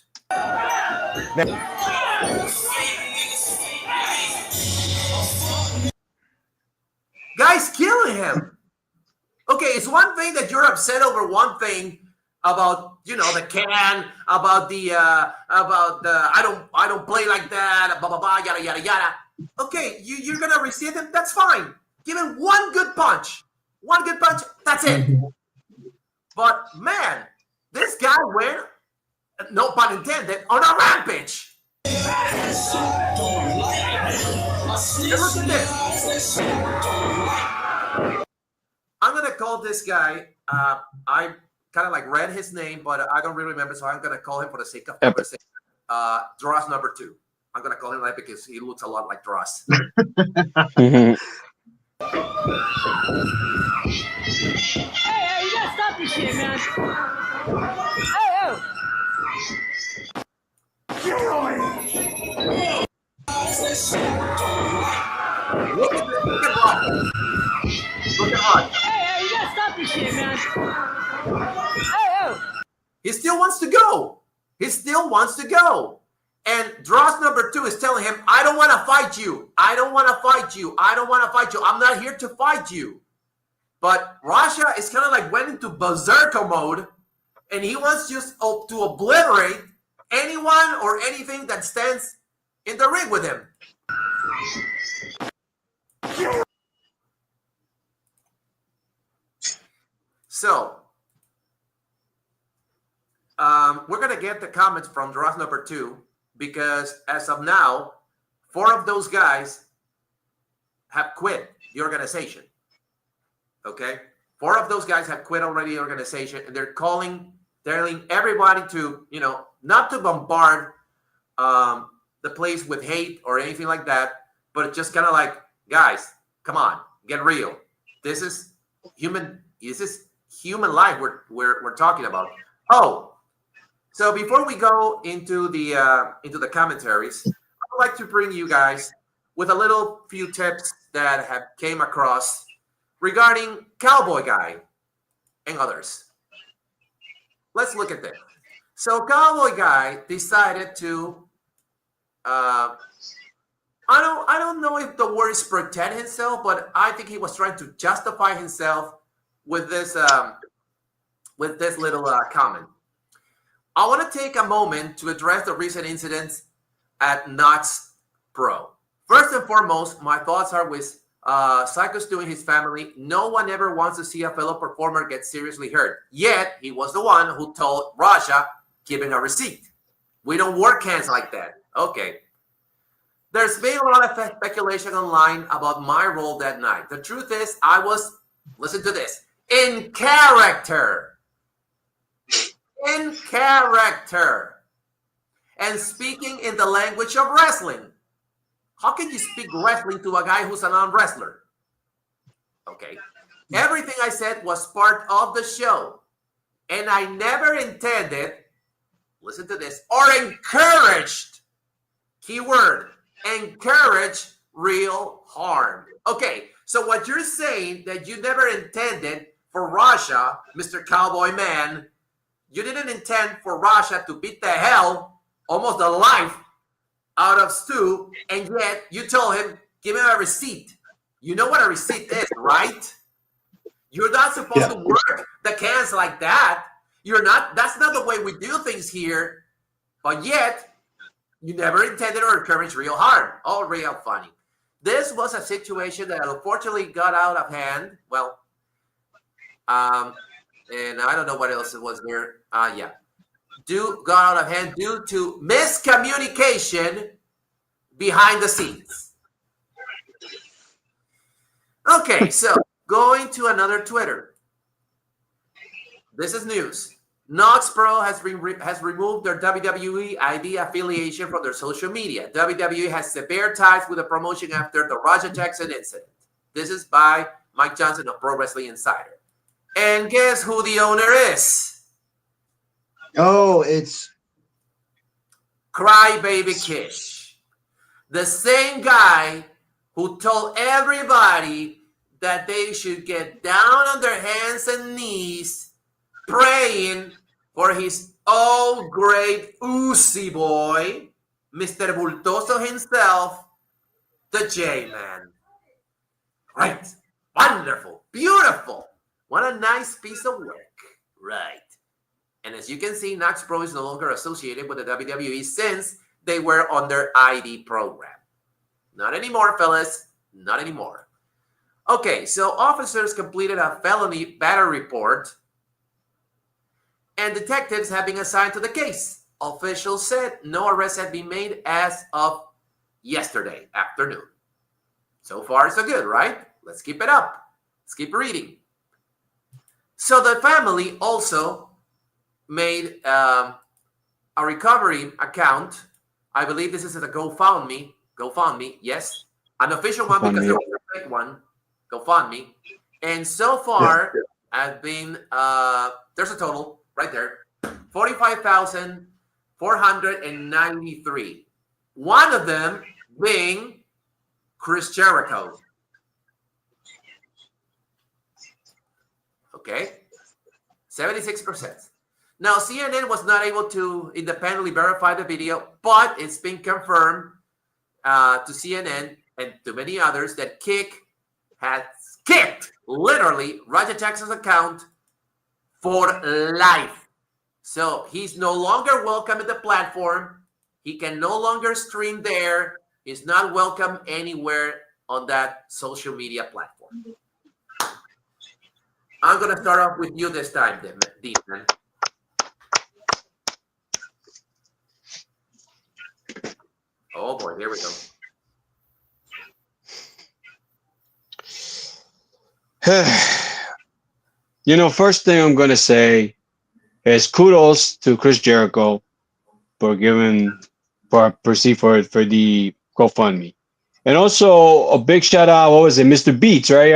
Guys killing him. Okay, it's one thing that you're upset over one thing about, you know, the can, about the I don't play like that, blah blah blah, yada yada yada. Okay, you're gonna receive him. That's fine. Give him one good punch. One good punch. That's it. But man, this guy went, no pun intended, on a rampage. Look at this. I'm gonna call this guy. I kind of like read his name, but I don't really remember, so I'm gonna call him for the sake of conversation. Dross number 2. I'm gonna call him that because he looks a lot like Dross. Hey, you gotta stop this shit, man. Look at Rod. Look at Rod. Hey, you gotta stop this shit, man. He still wants to go. He still wants to go. And Dross number 2 is telling him, I don't want to fight you. I don't want to fight you. I don't want to fight you. I'm not here to fight you. But Raja is kind of like went into berserker mode, and he wants just to obliterate anyone or anything that stands in the ring with him. So, we're going to get the comments from Dross number 2 because as of now, 4 of those guys have quit the organization. Okay? 4 of those guys have quit already the organization, and they're telling everybody to, you know, not to bombard the place with hate or anything like that, but just kind of like, guys, come on, get real. This is human life we're talking about. Oh, so before we go into the commentaries, I would like to bring you guys with a little few tips that have came across regarding Cowboy Guy and others. Let's look at this. So Cowboy Guy decided to, I don't know if the word is protect himself, but I think he was trying to justify himself with this little comment. I want to take a moment to address the recent incidents at Knox Pro. First and foremost, my thoughts are with Psycho Stu and his family. No one ever wants to see a fellow performer get seriously hurt. Yet, he was the one who told Raja, give him a receipt. We don't work hands like that. Okay. There's been a lot of speculation online about my role that night. The truth is, I was, listen to this, in character. In character. And speaking in the language of wrestling. How can you speak wrestling to a guy who's a non-wrestler? Okay. Everything I said was part of the show. And I never intended, listen to this, or encouraged, keyword, encourage real harm. Okay, so what you're saying that you never intended for Raja, Mr. Cowboy Man, you didn't intend for Raja to beat the hell, almost the life, out of Stu, and yet you told him, give him a receipt. You know what a receipt is, right? You're not supposed to work the cans like that. You're not, that's not the way we do things here, but yet you never intended or encouraged real harm. Oh, real funny. This was a situation that unfortunately got out of hand. Well, and I don't know what else it was there. Got out of hand due to miscommunication behind the scenes. Okay, so going to another Twitter. This is news. Knox Pro has removed their WWE ID affiliation from their social media. WWE has severe ties with the promotion after the Raja Jackson incident. This is by Mike Johnson of Pro Wrestling Insider. And guess who the owner is? Oh, it's Crybaby Kish. The same guy who told everybody that they should get down on their hands and knees praying for his old great Uzi boy, Mr. Bultoso himself, the J-Man. Right. Wonderful. Beautiful. What a nice piece of work. Right. And as you can see, Knox Pro is no longer associated with the WWE since they were on their ID program. Not anymore, fellas. Not anymore. Okay, so officers completed a felony battery report and detectives have been assigned to the case. Officials said no arrests had been made as of yesterday afternoon. So far, so good, right? Let's keep it up. Let's keep reading. So the family also made a recovery account. I believe this is a GoFundMe. GoFundMe, yes. An official one because there was a fake one. GoFundMe. And so far, have been, there's a total right there, 45,493. One of them being Chris Jericho. Okay, 76%. Now, CNN was not able to independently verify the video, but it's been confirmed to CNN and to many others that Kick has kicked, literally, Raja Jackson's account for life. So he's no longer welcome at the platform. He can no longer stream there. He's not welcome anywhere on that social media platform. I'm going to start off with you this time, Dean. Oh boy, here we go. You know, first thing I'm going to say is kudos to Chris Jericho for for the GoFundMe. And also a big shout out, what was it, Mr. Beats, right?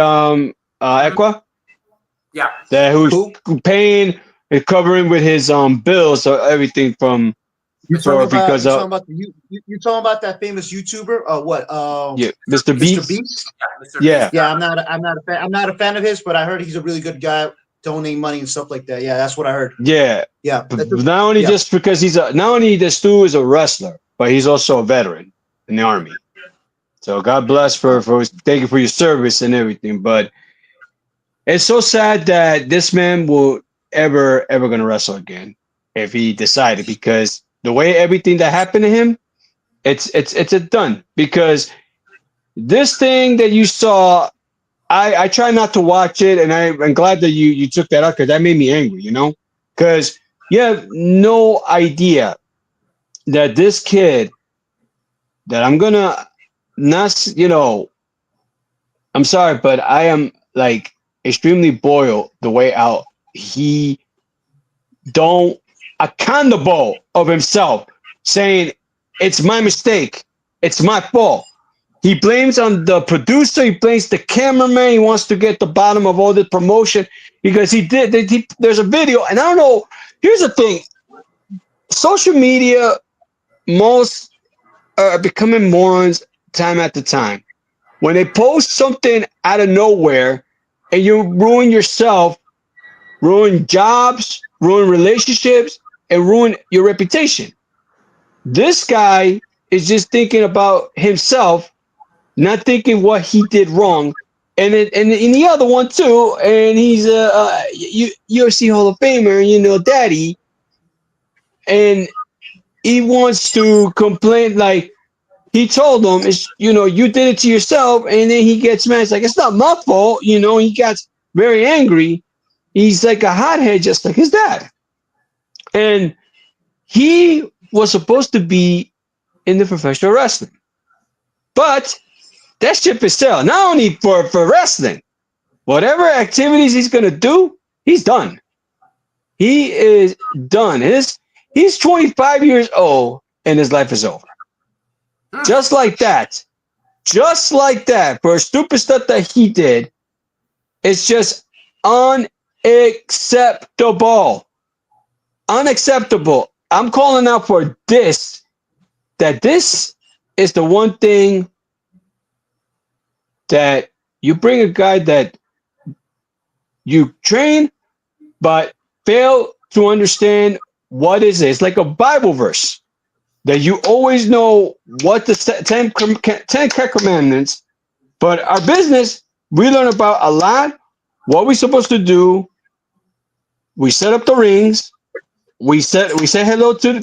Equa? Yeah. That who's paying and covering with his bills, so everything from You talking about because you talking about that famous YouTuber? What? yeah, Mr. Mr. Beast. Beast. Mr. Yeah. Beast. Yeah, I'm not a fan of his, but I heard he's a really good guy, donating money and stuff like that. Yeah, that's what I heard. Yeah. Yeah, Not only just because not only this dude is a wrestler, but he's also a veteran in the army. So God bless for thank you for your service and everything. But it's so sad that this man will ever gonna wrestle again if he decided, because the way everything that happened to him, it's a done. Because this thing that you saw, I try not to watch it, and I'm glad that you took that out, because that made me angry, because you have no idea that this kid that I'm gonna not, I'm sorry, but I am like extremely boiled the way out he don't accountable of himself, saying it's my mistake, it's my fault. He blames on the producer, he blames the cameraman, he wants to get the bottom of all the promotion because there's a video, and I don't know, here's the thing, social media, most are becoming morons time after time. When they post something out of nowhere and you ruin yourself, ruin jobs, ruin relationships, and ruin your reputation. This guy is just thinking about himself, not thinking what he did wrong. And the other one too, and he's a UFC Hall of Famer, daddy, and he wants to complain like, he told him, you did it to yourself, and then he gets mad. It's like, it's not my fault, he got very angry. He's like a hothead, just like his dad. And he was supposed to be in the professional wrestling. But that ship is sailed. Not only for wrestling, whatever activities he's going to do, he's done. He is done. He's 25 years old, and his life is over. Just like that. Just like that. For a stupid stuff that he did, it's just unacceptable. Unacceptable. I'm calling out for this, that this is the one thing that you bring a guy that you train, but fail to understand what is it. It's like a Bible verse that you always know what the 10 commandments, but our business, we learn about a lot, what we're supposed to do. We set up the rings. We say hello to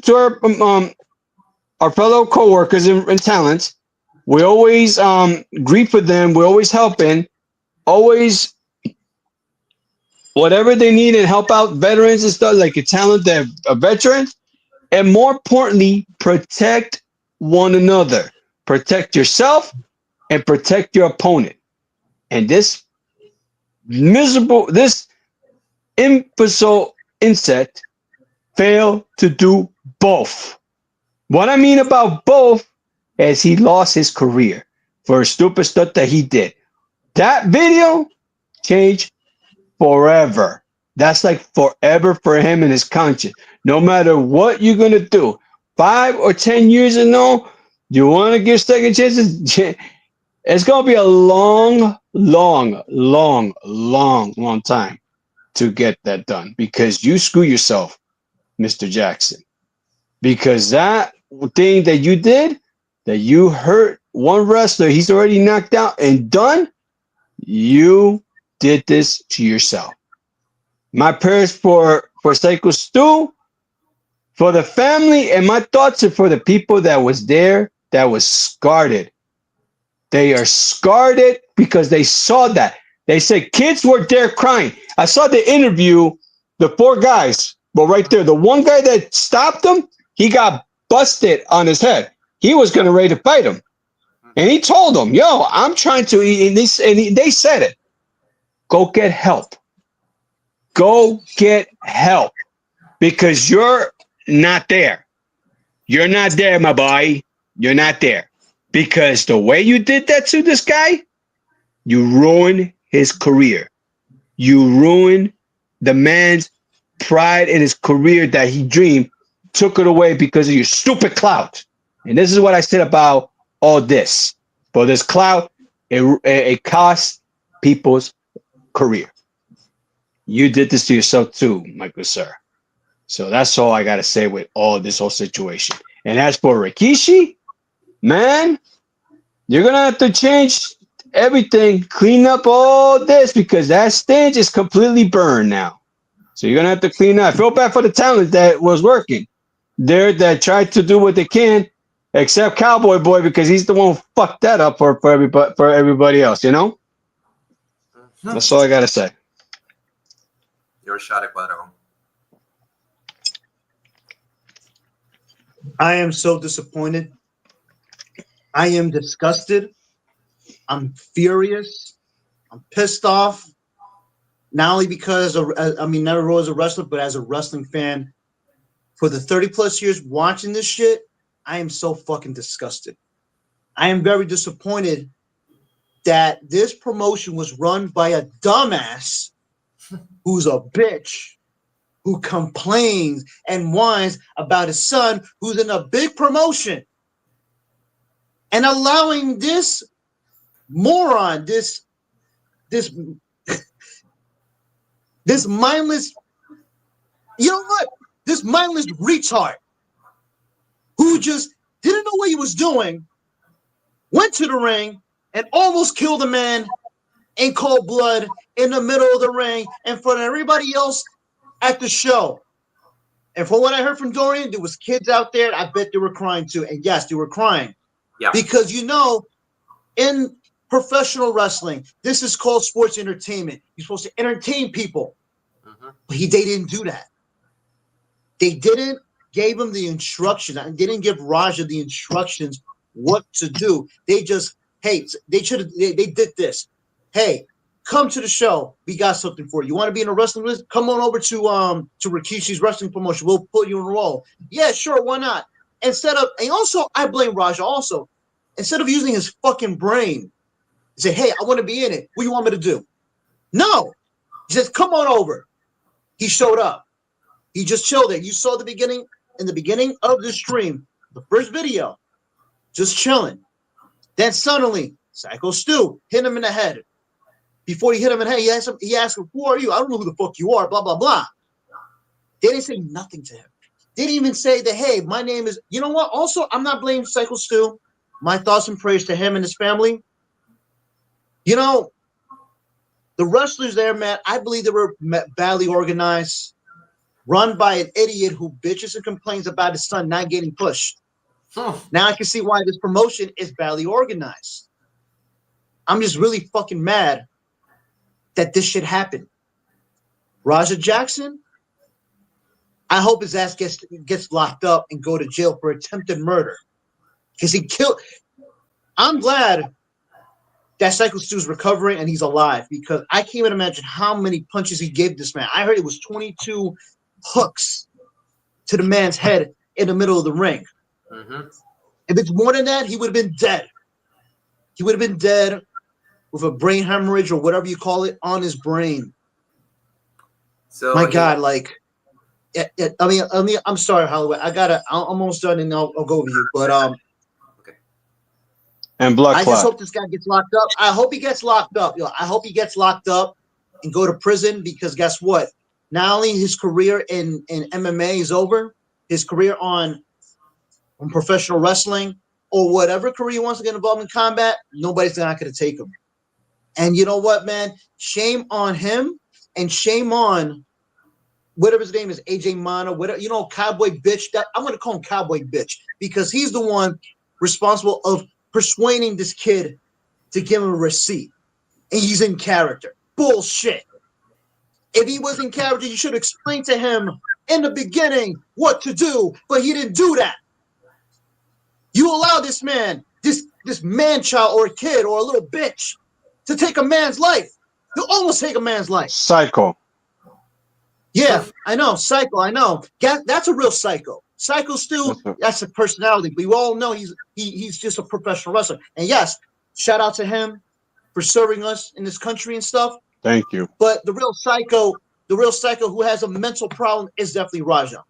our fellow coworkers and talents. We always greet for them. We're always helping, always whatever they need, and help out veterans and stuff, like a talent that a veteran. And more importantly, protect one another. Protect yourself and protect your opponent. And this imbecile insect failed to do both. What I mean about both is he lost his career for stupid stuff that he did. That video changed forever. That's like forever for him and his conscience. No matter what you're going to do, 5 or 10 years and no, you want to give second chances? It's going to be a long time to get that done, because you screw yourself, Mr. Jackson. Because that thing that you did, that you hurt one wrestler, he's already knocked out and done, you did this to yourself. My prayers for Psycho Stu, for the family, and my thoughts are for the people that was there, that was scarred. They are scarred because they saw that. They said kids were there crying. I saw the interview, the 4 guys, but right there, the one guy that stopped him, he got busted on his head. He was going to ready to fight him. And he told them, yo, I'm trying to, and they said it, go get help. Go get help, because you're not there. You're not there, my boy. You're not there. Because the way you did that to this guy, you ruined his career. You ruined the man's pride in his career that he dreamed took it away because of your stupid clout. And this is what I said about all this. For this clout, it costs people's career. You did this to yourself too, my good sir. So that's all I gotta say with all this whole situation. And as for Rikishi, man, you're gonna have to change everything, clean up all this because that stage is completely burned now. So you're gonna have to clean up. I feel bad for the talent that was working there that tried to do what they can, except Cowboy Boy because he's the one who fucked that up for everybody else. You know. That's all I gotta say. Your shot at Cuadrón. I am so disappointed. I am disgusted. I'm furious. I'm pissed off. Not only because never as a wrestler, but as a wrestling fan. For the 30 plus years watching this shit, I am so fucking disgusted. I am very disappointed that this promotion was run by a dumbass who's a bitch, who complains and whines about his son who's in a big promotion, and allowing this moron, this mindless, you know what? This mindless retard who just didn't know what he was doing, went to the ring and almost killed a man in cold blood in the middle of the ring in front of everybody else at the show. And from what I heard from Dorian, there was kids out there. I bet they were crying too. And yes, they were crying. Yeah. Because, you know, in professional wrestling, this is called sports entertainment. You're supposed to entertain people. Mm-hmm. But they didn't do that. They didn't give him the instructions. They didn't give Raja the instructions what to do. They just, hey, they did this. Hey, come to the show. We got something for you. You want to be in a wrestling list? Come on over to Rikishi's wrestling promotion. We'll put you in a role. Yeah, sure, why not? And also, I blame Raja also. Instead of using his fucking brain, say, hey, I want to be in it. What do you want me to do? No. He says, come on over. He showed up. He just chilled there. You saw in the beginning of the stream, the first video, just chilling. Then suddenly, Psycho Stu hit him in the head. Before he hit him in the head, he asked him, who are you? I don't know who the fuck you are, blah, blah, blah. They didn't say nothing to him. They didn't even say that, hey, my name is, you know what? Also, I'm not blaming Psycho Stu. My thoughts and prayers to him and his family. You know, the wrestlers there, man, I believe they were badly organized, run by an idiot who bitches and complains about his son not getting pushed. Now I can see why this promotion is badly organized. I'm just really fucking mad that this shit happened. Raja Jackson, I hope his ass gets locked up and go to jail for attempted murder. Because he killed. I'm glad that Psycho Stu's recovering and he's alive, because I can't even imagine how many punches he gave this man. I heard it was 22 hooks to the man's head in the middle of the ring. Mm-hmm. If it's more than that, he would have been dead. He would have been dead with a brain hemorrhage or whatever you call it on his brain. So my God, like, I mean, I'm sorry, Holloway. I'm almost done and I'll go with you. But okay. And blood I clot. just hope this guy gets locked up. I hope he gets locked up. I hope he gets locked up and go to prison, because guess what? Not only his career in MMA is over, his career on professional wrestling or whatever career he wants to get involved in combat, nobody's not going to take him. And you know what, man? Shame on him and shame on whatever his name is, AJ Mana, whatever, Cowboy Bitch. I'm going to call him Cowboy Bitch, because he's the one responsible of persuading this kid to give him a receipt. And he's in character. Bullshit. If he was in character, you should explain to him in the beginning what to do, but he didn't do that. You allow this man, this man-child or a kid or a little bitch to take a man's life. You almost take a man's life. Psycho. Yeah, I know. Psycho, I know. That's a real psycho. Psycho Stu, that's a personality. But you all know he's just a professional wrestler. And yes, shout out to him for serving us in this country and stuff. Thank you. But the real psycho who has a mental problem is definitely Raja.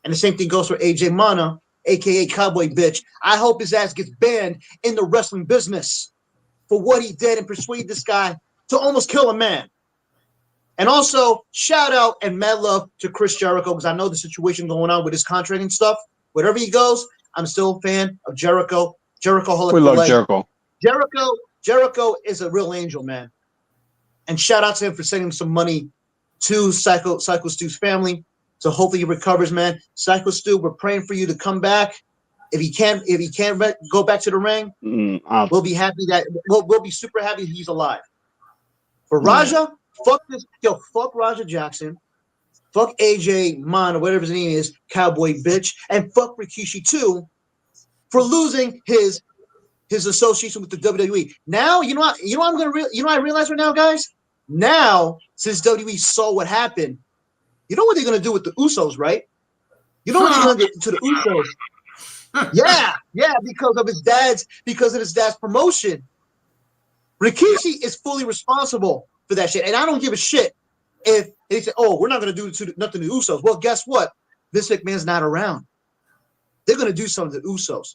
And the same thing goes for AJ Mana, aka Cowboy Bitch. I hope his ass gets banned in the wrestling business for what he did and persuade this guy to almost kill a man. And also, shout out and mad love to Chris Jericho, because I know the situation going on with his contract and stuff. Wherever he goes, I'm still a fan of Jericho. We love Jericho. Jericho is a real angel, man. And shout out to him for sending some money to Psycho Stu's family. So hopefully he recovers, man. Psycho Stu, we're praying for you to come back. If he can't go back to the ring, we'll be happy that we'll be super happy he's alive. For Raja, fuck Raja Jackson, fuck AJ Mon or whatever his name is, Cowboy Bitch, and fuck Rikishi too for losing his association with the WWE. Now, I realize right now, guys. Now, since WWE saw what happened, you know what they're gonna do with the Usos, right? You know what they're gonna do to the Usos? Yeah, because of his dad's promotion. Rikishi is fully responsible for that shit, and I don't give a shit if they say, "Oh, we're not gonna do nothing to the Usos." Well, guess what? Vince McMahon's not around. They're gonna do something to the Usos,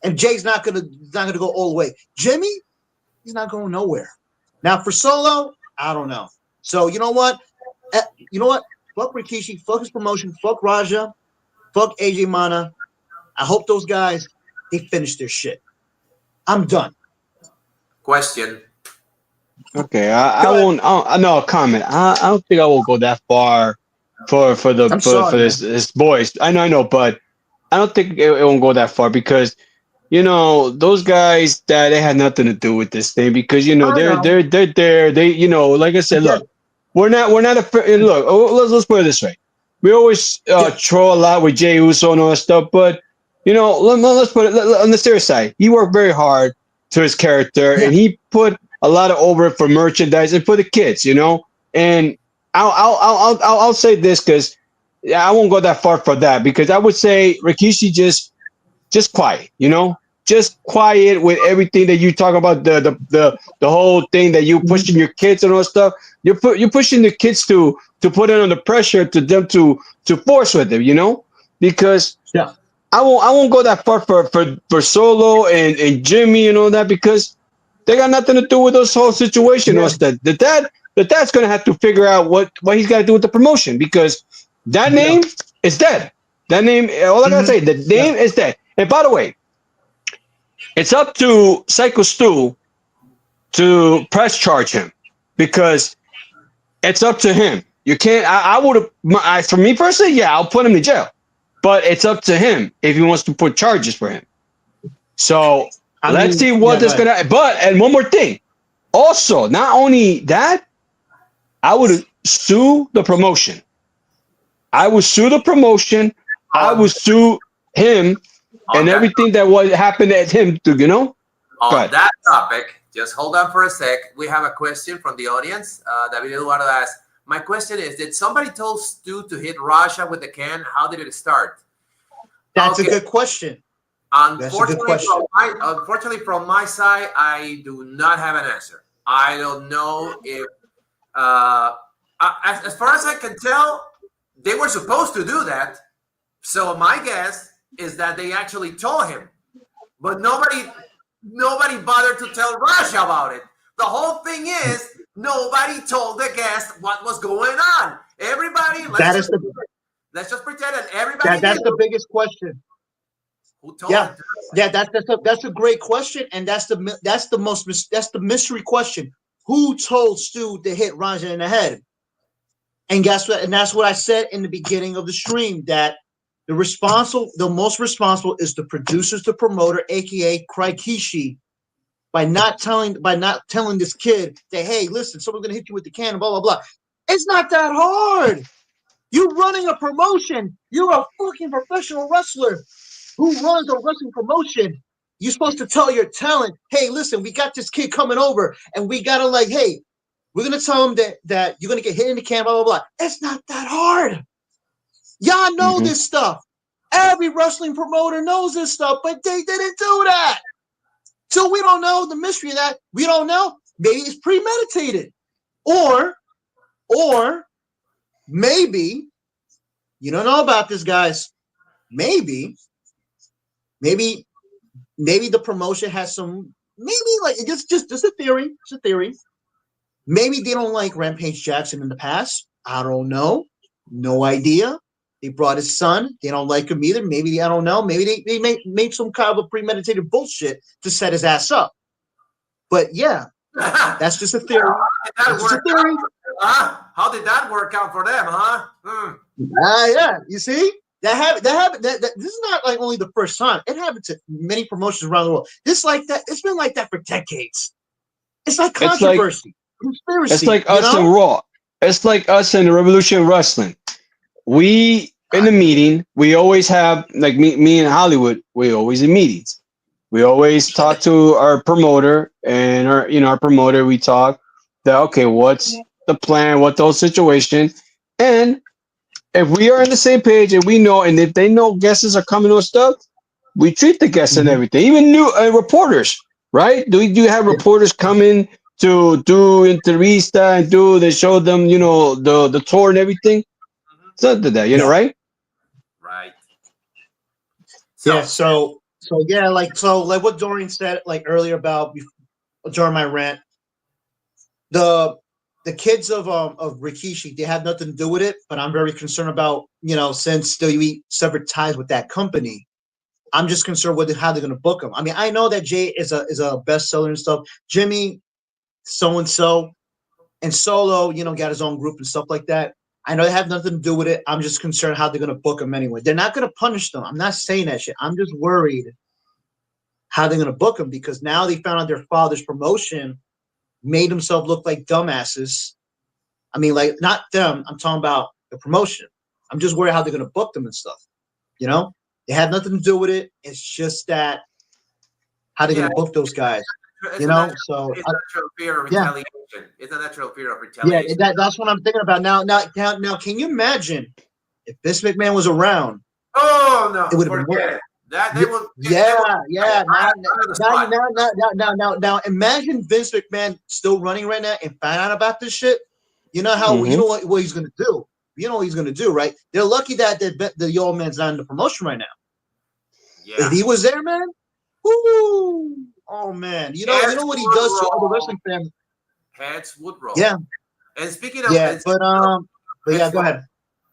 and Jay's not gonna go all the way. Jimmy, he's not going nowhere. Now for Solo, I don't know. So you know what? Fuck Rikishi, fuck his promotion, fuck Raja, fuck AJ Mana. I hope those guys they finish their shit. I'm done. Question. Okay, I won't. No comment. I don't think I will go that far for this boys. I know, but I don't think it won't go that far because those guys that they had nothing to do with this thing because they're there. They like I said, look, we're not look. Let's put it this way. We always troll a lot with Jey Uso and all that stuff, but let's put it on the serious side. He worked very hard to his character, and he put a lot of over it for merchandise and for the kids, And I'll say this because I won't go that far for that because I would say Rikishi just quiet, just quiet with everything that you talk about the whole thing that you pushing your kids and all that stuff. You're pushing the kids to put it under pressure to them to force with them, because I won't go that far for Solo and Jimmy and all that because they got nothing to do with this whole situation. Yeah. The dad's gonna have to figure out what he's got to do with the promotion because that name is dead. That name, all I gotta say, the name is dead. And by the way, it's up to Psycho Stu to press charge him because it's up to him. You can't. I would have. For me personally, I'll put him in jail. But it's up to him if he wants to put charges for him. So let's see what that's going to. And one more thing. Also, not only that, I would sue the promotion. I would sue the promotion. I would sue him and everything that happened at him. On that topic, just hold on for a sec. We have a question from the audience. David Eduardo asked, my question is, did somebody tell Stu to hit Raja with the can? How did it start? That's a good question. Unfortunately, from my side, I do not have an answer. I don't know if, as far as I can tell, they were supposed to do that. So my guess is that they actually told him. But nobody bothered to tell Raja about it. The whole thing is, nobody told the guest what was going on. Everybody, let's just pretend that everybody. That's the biggest question. Who told him? That's a great question, and that's the mystery question. Who told Stu to hit Raja in the head? And guess what? And that's what I said in the beginning of the stream that the most responsible is the producers, the promoter, aka Rikishi. By not telling this kid that, hey, listen, someone's gonna hit you with the can, blah blah blah. It's not that hard. You're running a promotion. You're a fucking professional wrestler who runs a wrestling promotion. You're supposed to tell your talent, hey, listen, we got this kid coming over, and we gotta hey, we're gonna tell him that you're gonna get hit in the can, blah blah blah. It's not that hard. Y'all know this stuff. Every wrestling promoter knows this stuff, but they didn't do that. So we don't know the mystery of that. We don't know. Maybe it's premeditated. Or maybe You don't know about this, guys. Maybe the promotion has some. Maybe like it's just a theory. It's a theory. Maybe they don't like Rampage Jackson in the past. I don't know. No idea. They brought his son. They don't like him either. Maybe I don't know. Maybe they made some kind of a premeditated bullshit to set his ass up. But yeah, that's just a theory. That's just a theory. How did that work out for them, huh? Yeah. You see, that happened. This is not like only the first time. It happened to many promotions around the world. It's like that. It's been like that for decades. It's like controversy, conspiracy. It's like us in Raw. It's like us in the Revolution Wrestling. We in the meeting, we always have like me in Hollywood. We always in meetings. We always talk to our promoter and our promoter. We talk that okay, what's the plan? What those situations? And if we are on the same page and we know, and if they know guests are coming or stuff, we treat the guests and everything. Even new reporters, right? Do you have reporters coming to do entrevista and they show them, the tour and everything? Something that, right? Right. So like what Dorian said like earlier about during my rant, the kids of Rikishi, they had nothing to do with it, but I'm very concerned about, since WWE severed ties with that company, I'm just concerned with how they're going to book them. I mean, I know that Jay is a bestseller and stuff. Jimmy, so-and-so, and Solo, got his own group and stuff like that. I know they have nothing to do with it. I'm just concerned how they're going to book them anyway. They're not going to punish them. I'm not saying that shit. I'm just worried how they're going to book them because now they found out their father's promotion made themselves look like dumbasses. I mean, like, not them. I'm talking about the promotion. I'm just worried how they're going to book them and stuff. They had nothing to do with it. It's just that how they're going to book those guys. It's a natural fear of retaliation. It's a natural fear of retaliation. Yeah, that's what I'm thinking about. Now, can you imagine if Vince McMahon was around? Oh no, it would have been worse. Now, imagine Vince McMahon still running right now and find out about this shit. You know how you know what he's gonna do. You know what he's gonna do, right? They're lucky that the old man's not in the promotion right now. Yeah. If he was there, man, woo! Oh man, you know what he does to other wrestling fans. Heads would roll. Yeah. And speaking of heads, go ahead.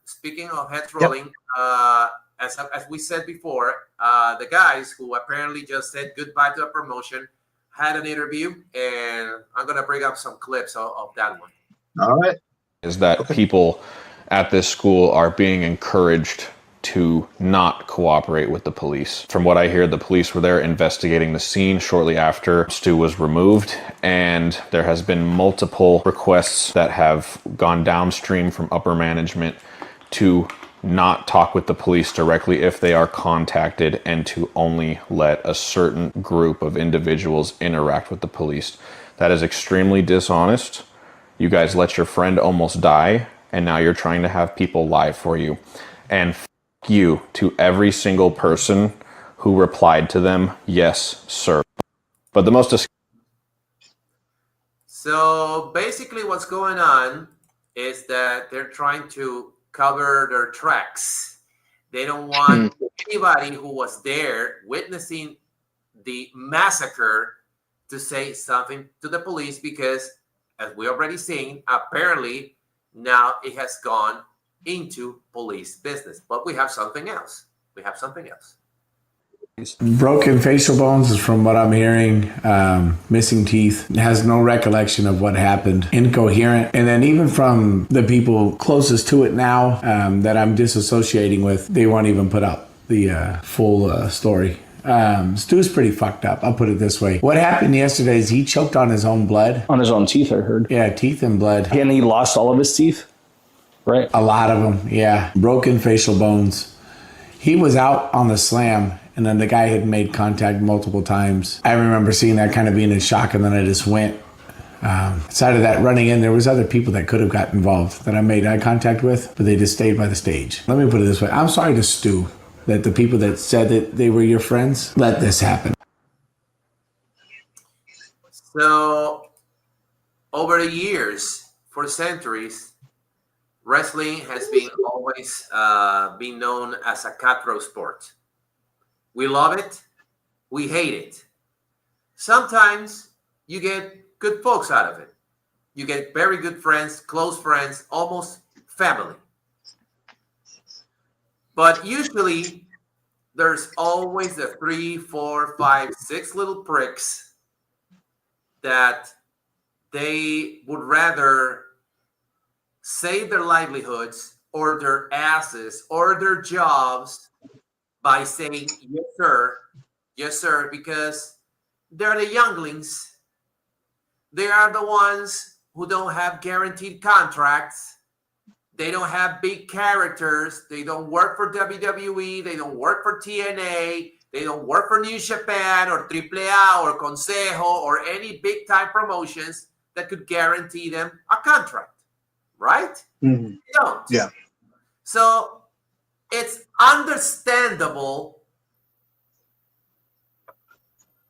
Speaking of heads rolling, as we said before, the guys who apparently just said goodbye to a promotion had an interview, and I'm gonna bring up some clips of that one. All right. Is that people at this school are being encouraged to not cooperate with the police. From what I hear, the police were there investigating the scene shortly after Stu was removed, and there has been multiple requests that have gone downstream from upper management to not talk with the police directly if they are contacted and to only let a certain group of individuals interact with the police. That is extremely dishonest. You guys let your friend almost die, and now you're trying to have people lie for you. And you to every single person who replied to them, yes, sir. But the most So basically what's going on is that they're trying to cover their tracks. They don't want anybody who was there witnessing the massacre to say something to the police because, as we already seen, apparently now it has gone into police business. But we have something else. Broken facial bones is from what I'm hearing. Missing teeth. Has no recollection of what happened. Incoherent. And then even from the people closest to it now that I'm disassociating with, they won't even put up the full story. Stu's pretty fucked up. I'll put it this way. What happened yesterday is he choked on his own blood. On his own teeth, I heard. Yeah, teeth and blood. And he lost all of his teeth? Right. A lot of them, yeah. Broken facial bones. He was out on the slam, and then the guy had made contact multiple times. I remember seeing that, kind of being in shock, and then I just went. Aside of that, running in, there was other people that could have got involved that I made eye contact with, but they just stayed by the stage. Let me put it this way. I'm sorry to Stu that the people that said that they were your friends let this happen. So over the years, for centuries, wrestling has been always been known as a cutthroat sport. We love it. We hate it. Sometimes you get good folks out of it. You get very good friends, close friends, almost family. But usually there's always the 3, 4, 5, 6 little pricks that they would rather save their livelihoods or their asses or their jobs by saying yes sir, because they're the younglings. They are the ones who don't have guaranteed contracts. They don't have big characters. They don't work for WWE. They don't work for TNA. They don't work for New Japan or AAA or Consejo or any big time promotions that could guarantee them a contract, right? Mm-hmm. They don't. Yeah. So it's understandable,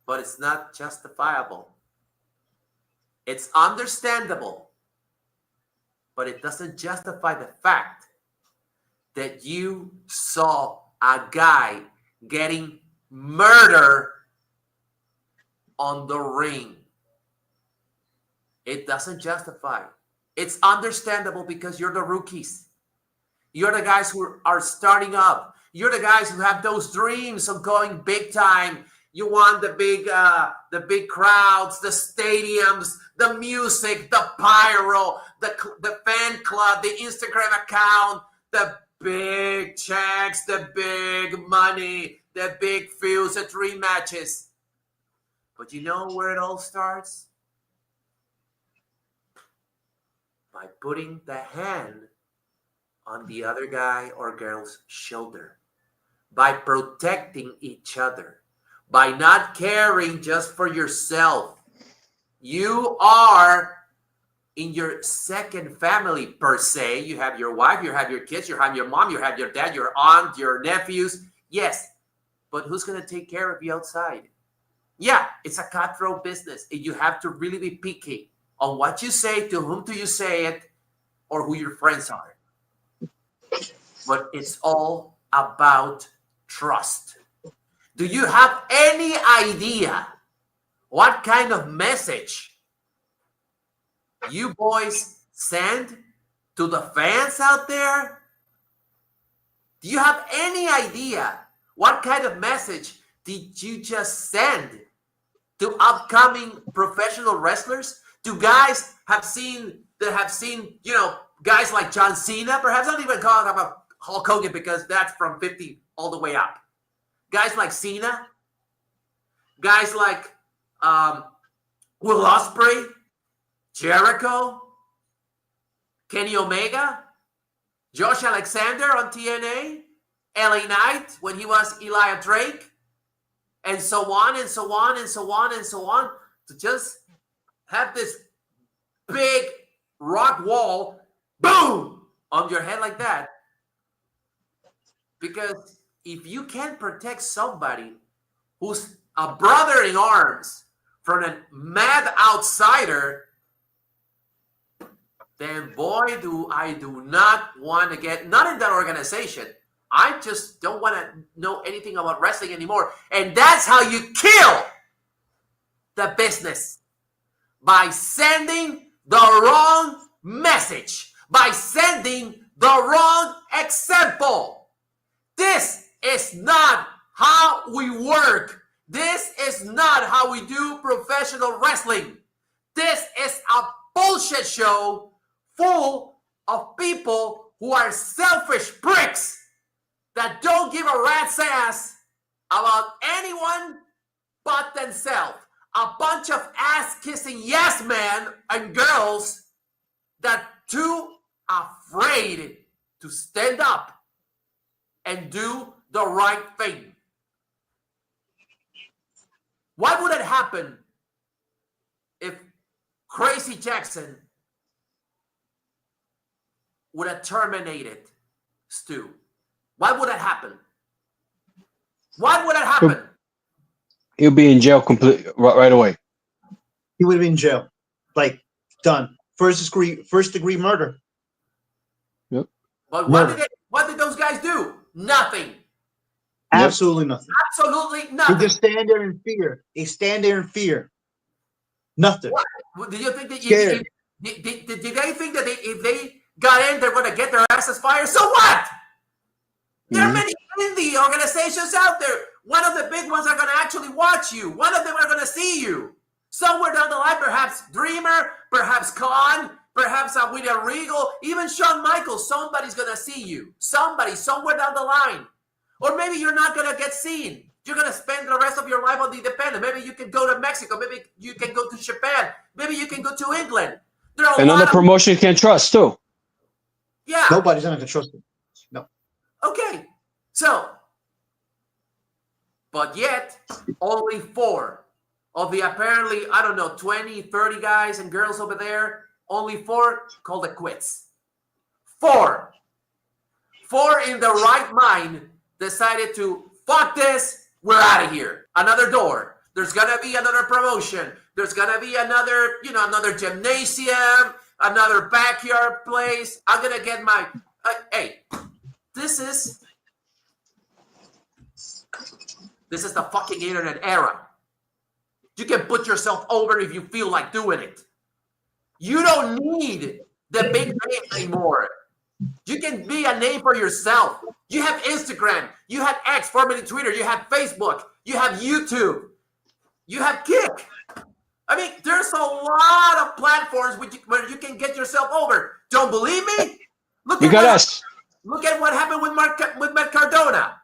but it's not justifiable. It's understandable, but it doesn't justify the fact that you saw a guy getting murdered on the ring. It doesn't justify. It's understandable because you're the rookies. You're the guys who are starting up. You're the guys who have those dreams of going big time. You want the big crowds, the stadiums, the music, the pyro, the fan club, the Instagram account, the big checks, the big money, the big feuds, the dream matches. But you know where it all starts? By putting the hand on the other guy or girl's shoulder, by protecting each other, by not caring just for yourself. You are in your second family per se. You have your wife, you have your kids, you have your mom, you have your dad, your aunt, your nephews. Yes, but who's going to take care of you outside? Yeah, it's a cutthroat business. And you have to really be picky on what you say, to whom do you say it, or who your friends are. But it's all about trust. Do you have any idea what kind of message you boys send to the fans out there? Do you have any idea what kind of message did you just send to upcoming professional wrestlers? Do guys have seen, guys like John Cena, perhaps not even calling about Hulk Hogan because that's from 50 all the way up. Guys like Cena, guys like Will Ospreay, Jericho, Kenny Omega, Josh Alexander on TNA, LA Knight when he was Elijah Drake, and so on and so on and so on and so on, to just have this big rock wall, boom, on your head like that. Because if you can't protect somebody who's a brother in arms from a mad outsider, then boy, do I not want to get, not in that organization. I just don't want to know anything about wrestling anymore. And that's how you kill the business. By sending the wrong message. By sending the wrong example. This is not how we work. This is not how we do professional wrestling. This is a bullshit show full of people who are selfish pricks that don't give a rat's ass about anyone but themselves. A bunch of ass-kissing yes men and girls that too afraid to stand up and do the right thing. What would have happened if Crazy Jackson would have terminated Stu? What would have happened? What would have happened? He'll be in jail right away. He would have been in jail. Like, done. First degree murder. Yep. But Never. what did those guys do? Nothing. Absolutely nothing. Absolutely They nothing. just stand there in fear. They stand there in fear. Nothing. What? Do you think that Scared. did they think that if they got in, they're going to get their asses fired? So what? There are many indie organizations out there. One of the big ones are going to actually watch you. One of them are going to see you. Somewhere down the line, perhaps Dreamer, perhaps Khan, perhaps William Regal, even Shawn Michaels, somebody's going to see you. Somebody, somewhere down the line. Or maybe you're not going to get seen. You're going to spend the rest of your life on the independent. Maybe you can go to Mexico. Maybe you can go to Japan. Maybe you can go to England. There are Another promotion you can trust, too. Yeah. Nobody's not going to trust them. No. Okay. So, but yet, only 4 of the apparently, I don't know, 20, 30 guys and girls over there, only 4 called it quits. 4. 4 in the right mind decided to, fuck this, we're out of here. Another door. There's going to be another promotion. There's going to be another, another gymnasium, another backyard place. I'm going to get my, hey, this is the fucking internet era. You can put yourself over if you feel like doing it. You don't need the big name anymore. You can be a name for yourself. You have Instagram. You have X, formerly Twitter. You have Facebook. You have YouTube. You have Kick. I mean, there's a lot of platforms where you can get yourself over. Don't believe me? Look at what happened with Matt Cardona.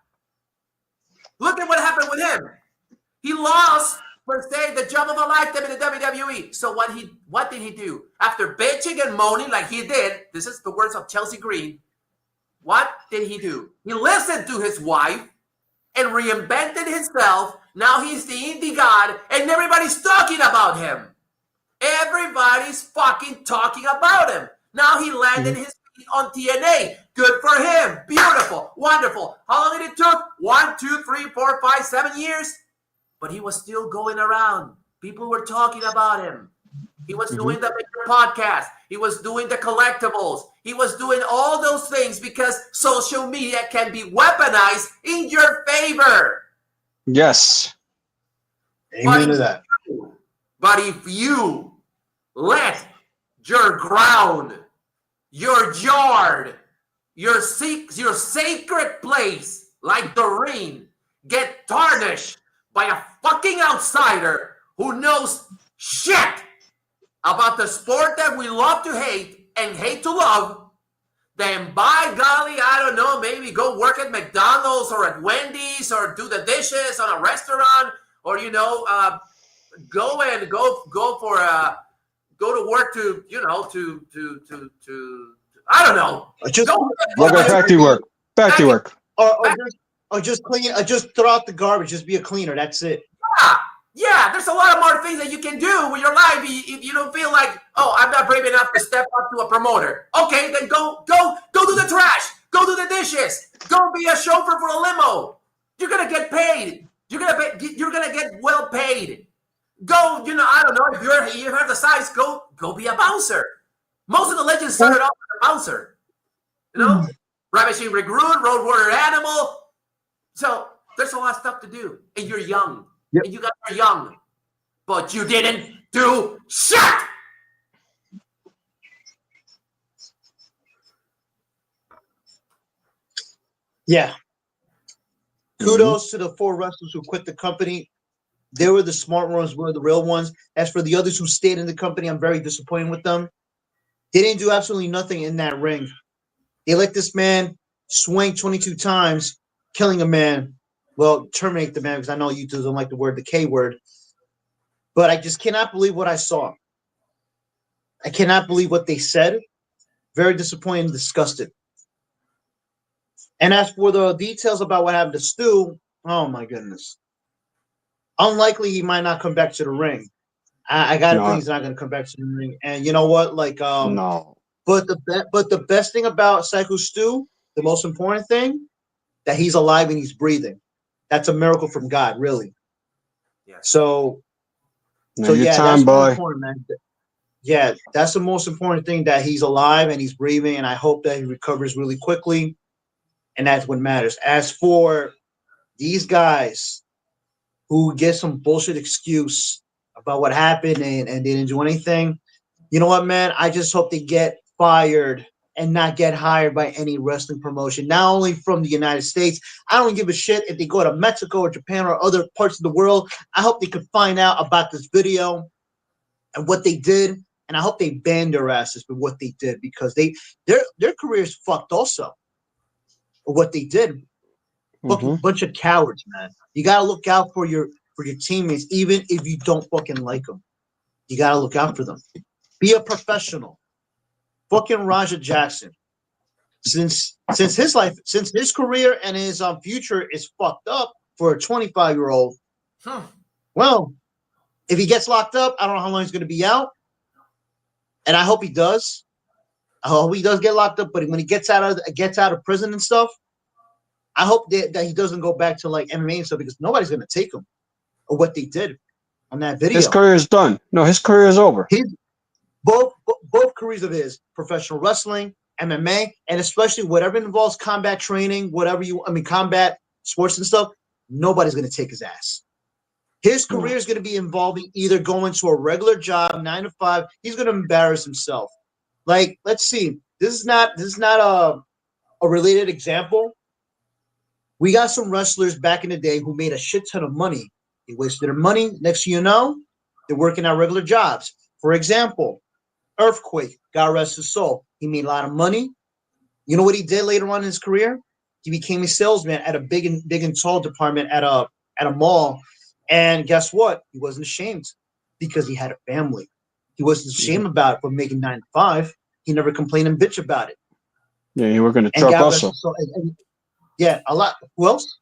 Look at what happened with him. He lost, per se, the job of a lifetime in the WWE. So what did he do? After bitching and moaning like he did, this is the words of Chelsea Green, what did he do? He listened to his wife and reinvented himself. Now he's the indie god and everybody's talking about him. Everybody's fucking talking about him. Now he landed his feet on TNA. Good for him. Beautiful. Wonderful. How long did it took? 1, 2, 3, 4, 5, 7 years? But he was still going around. People were talking about him. He was doing the bigger podcast. He was doing the collectibles. He was doing all those things because social media can be weaponized in your favor. Yes. Amen to that. But if you let your ground, your yard, your sacred place, like the ring, get tarnished by a fucking outsider who knows shit about the sport that we love to hate and hate to love, then by golly, I don't know, maybe go work at McDonald's or at Wendy's or do the dishes on a restaurant or, go to work to I don't know. Factory work. Or just clean. Or just throw out the garbage. Just be a cleaner. That's it. Yeah. There's a lot of more things that you can do with your life if you don't feel like, oh, I'm not brave enough to step up to a promoter. Okay, then go do the trash. Go do the dishes. Go be a chauffeur for a limo. You're gonna get paid. You're gonna get well paid. Go, I don't know if you have the size. Go be a bouncer. Most of the legends started off as a bouncer. Ravishing Recruit, Road Warrior Animal. So there's a lot of stuff to do, and you're young. Yep. And you guys are young, but you didn't do shit. Yeah. Kudos to the 4 wrestlers who quit the company. They were the smart ones, were the real ones. As for the others who stayed in the company, I'm very disappointed with them. They didn't do absolutely nothing in that ring. They let this man swing 22 times, killing a man. Well, terminate the man, because I know you two don't like the K word. But I just cannot believe what I saw. I cannot believe what they said. Very disappointed and disgusted. And as for the details about what happened to Stu, oh my goodness. Unlikely he might not come back to the ring. I got to think he's not going to come back to the ring. And you know what? No. But the best thing about Psycho Stu, the most important thing, that he's alive and he's breathing. That's a miracle from God, really. Yeah. So yeah, that's time, boy. important, man. yeah, that's the most important thing, that he's alive and he's breathing, and I hope that he recovers really quickly, and that's what matters. As for these guys who get some bullshit excuse about what happened and they didn't do anything, you know what, man? I just hope they get fired and not get hired by any wrestling promotion, not only from the United States. I don't give a shit if they go to Mexico or Japan or other parts of the world. I hope they could find out about this video and what they did, and I hope they ban their asses for what they did, because their careers fucked also for what they did. Fucking bunch of cowards, man. You gotta look out for your teammates, even if you don't fucking like them. You gotta look out for them. Be a professional. Fucking Raja Jackson, since his career and his future is fucked up for a 25-year-old. Well, if he gets locked up, I don't know how long he's going to be out, and I hope he does. I hope he does get locked up. But when he gets out of prison and stuff, I hope that he doesn't go back to like MMA and stuff, because nobody's going to take him or what they did on that video. His career is done. No, his career is over. Both careers of his, professional wrestling, MMA, and especially whatever involves combat training, combat sports and stuff, nobody's going to take his ass. His career is going to be involving either going to a regular job, 9 to 5. He's going to embarrass himself. Like, let's see. This is not a related example. We got some wrestlers back in the day who made a shit ton of money. They wasted their money. Next thing you know, they're working at regular jobs. For example, Earthquake, God rest his soul. He made a lot of money. You know what he did later on in his career? He became a salesman at a big and tall department at a mall. And guess what? He wasn't ashamed, because he had a family. He wasn't ashamed about it for making 9 to 5. He never complained and bitch about it. Yeah, he worked in a truck also. Yeah, a lot. Who else?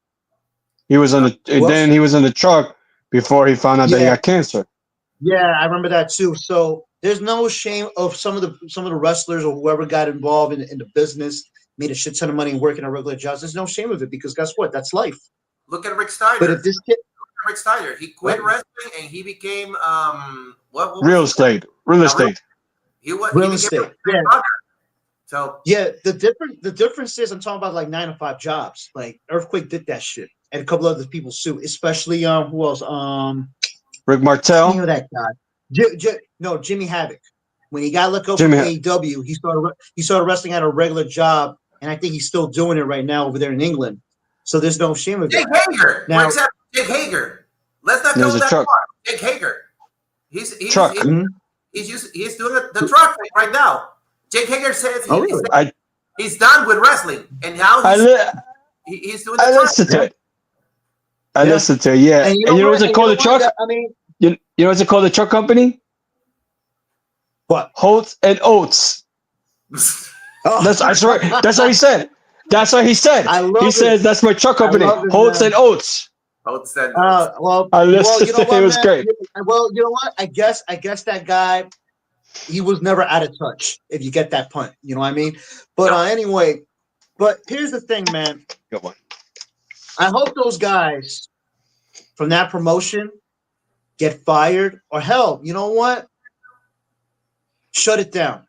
He was on the he was in the truck before he found out that he got cancer. Yeah, I remember that too. So there's no shame of some of the wrestlers or whoever got involved in the business, made a shit ton of money and working at regular jobs. There's no shame of it, because guess what? That's life. Look at Rick Steiner. But if this kid, Rick Steiner, he quit wrestling and he became what real estate. He was real estate. Yeah. So yeah, the difference is, I'm talking about like 9 to 5 jobs. Like Earthquake did that shit, and a couple other people too. Especially who else? Rick Martel. You know that guy? Jimmy Havoc. When he got let go from AEW, he started wrestling at a regular job, and I think he's still doing it right now over there in England. So there's no shame of it. Jake Hager. Now, for example, Jake Hager. Let's not go that far. Jake Hager. He's doing the truck thing right now. Jake Hager says he's done with wrestling, and now he's doing the truck. I listened to it, yeah. And you know what's it called, the truck? You know what's it called, the truck company? What? Holtz and Oates. That's right. That's what he said. That's what he said. He says that's my truck company, Holtz and Oates. Oates and I listened to it. It was great. Well, you know what? I guess that guy, he was never out of touch, if you get that punt. You know what I mean? But anyway, but here's the thing, man. Good one. I hope those guys from that promotion get fired, or hell, you know what? Shut it down.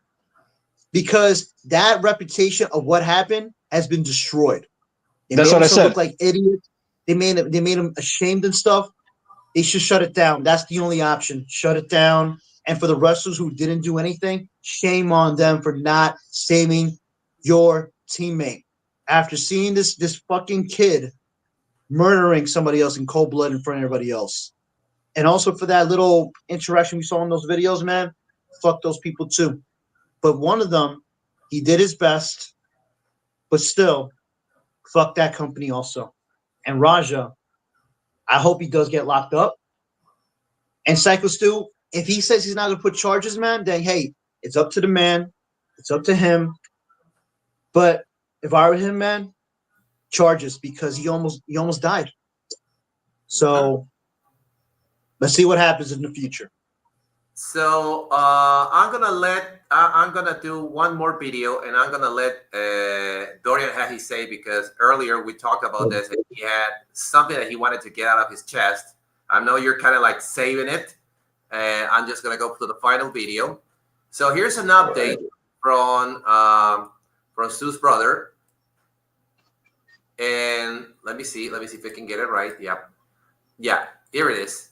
Because that reputation of what happened has been destroyed. That's what I said. Look like idiots. They made them ashamed and stuff. They should shut it down. That's the only option. Shut it down. And for the wrestlers who didn't do anything, shame on them for not saving your teammate. After seeing this fucking kid murdering somebody else in cold blood in front of everybody else. And also for that little interaction we saw in those videos, man, fuck those people too. But one of them, he did his best, but still, fuck that company also. And Raja, I hope he does get locked up. And Psycho Stu, if he says he's not going to put charges, man, then hey, it's up to the man. It's up to him. But if I were him, man, charges, because he almost died. So let's see what happens in the future. So I'm gonna do one more video, and I'm gonna let Dorian have his say, because earlier we talked about this, and he had something that he wanted to get out of his chest. I know you're kind of like saving it, and I'm just gonna go to the final video. So here's an update from Stu's brother. And let me see if I can get it right. Yeah, here it is.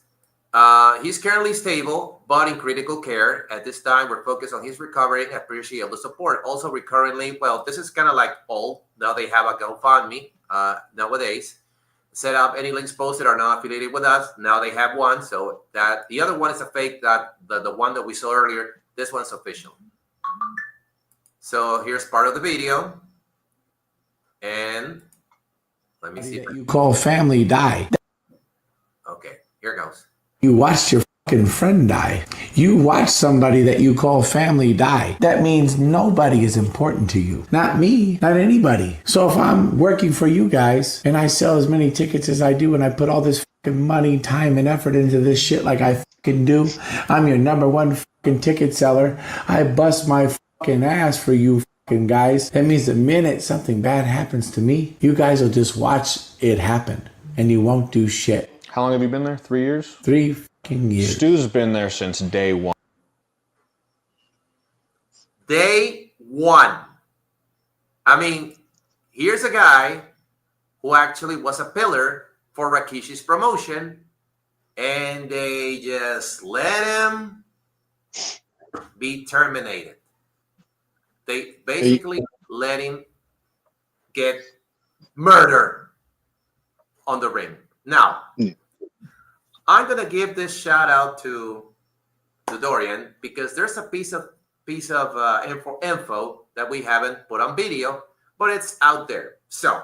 He's currently stable, but in critical care. At this time, we're focused on his recovery and appreciate all the support. Also, recurrently, well, this is kind of like old. Now they have a GoFundMe nowadays. Set up, any links posted are not affiliated with us. Now they have one, so that the other one is a fake. That the one that we saw earlier, this one's official. So here's part of the video, and let me see. You call family die. Okay, here goes. You watched your fucking friend die. You watched somebody that you call family die. That means nobody is important to you. Not me, not anybody. So if I'm working for you guys and I sell as many tickets as I do and I put all this fucking money, time, and effort into this shit like I fucking do, I'm your number one fucking ticket seller. I bust my fucking ass for you fucking guys. That means the minute something bad happens to me, you guys will just watch it happen and you won't do shit. How long have you been there? 3 years? 3 fucking years. Stu's been there since day one. Day one. I mean, here's a guy who actually was a pillar for Rakishi's promotion, and they just let him be terminated. They basically let him get murdered on the ring. Now, I'm gonna give this shout out to Dorian because there's a piece of info that we haven't put on video, but it's out there. So,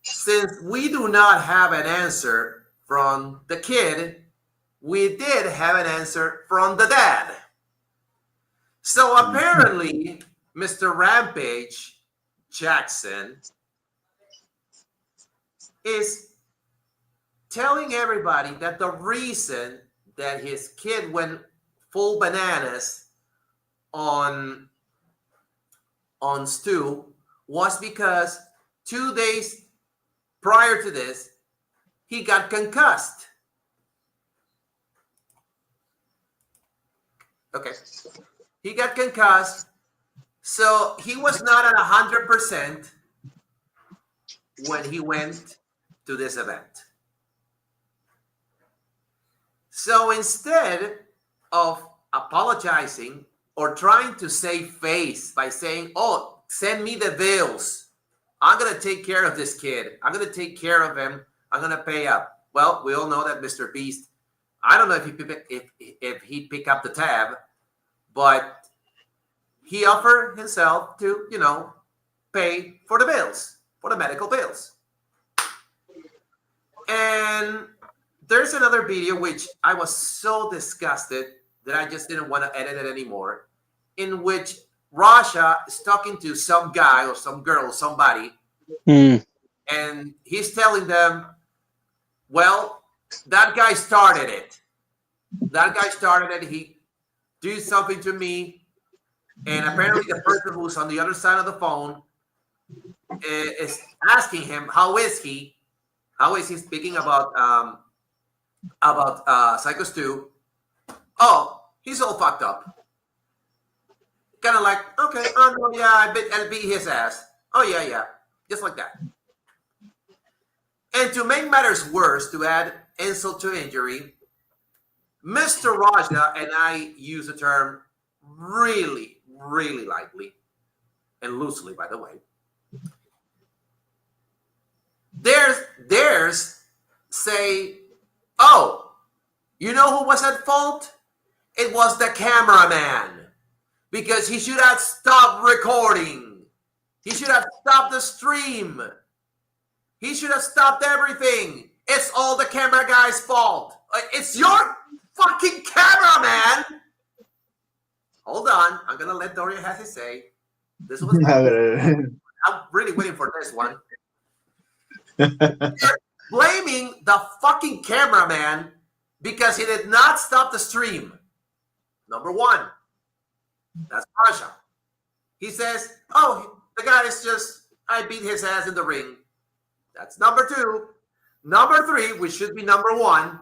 since we do not have an answer from the kid, we did have an answer from the dad. So apparently, Mr. Rampage Jackson is telling everybody that the reason that his kid went full bananas on Stu was because 2 days prior to this, he got concussed. Okay. He got concussed. So he was not at 100% when he went to this event. So instead of apologizing or trying to save face by saying, oh, send me the bills. I'm going to take care of this kid. I'm going to take care of him. I'm going to pay up. Well, we all know that Mr. Beast, I don't know if he'd pick up the tab, but he offered himself to, pay for the bills, for the medical bills. And there's another video which I was so disgusted that I just didn't want to edit it anymore, in which Rasha is talking to some guy or some girl or somebody, and he's telling them, well, that guy started it. That guy started it. He did something to me. And apparently the person who's on the other side of the phone is asking him, how is he? How is he speaking about Psycho Stu? Oh, he's all fucked up. Kind of like, okay, oh no, yeah, I beat his ass. Oh yeah, just like that. And to make matters worse, to add insult to injury, Mr. Raja, and I use the term really, really lightly and loosely, by the way, there's say, oh, you know who was at fault? It was the cameraman, because he should have stopped recording. He should have stopped the stream. He should have stopped everything. It's all the camera guy's fault. It's your fucking cameraman. Hold on. I'm going to let Dorian have his say. This was I'm really waiting for this one. You're blaming the fucking cameraman because he did not stop the stream. Number one. That's Pasha. He says, oh, the guy is just, I beat his ass in the ring. That's number two. Number three, which should be number one,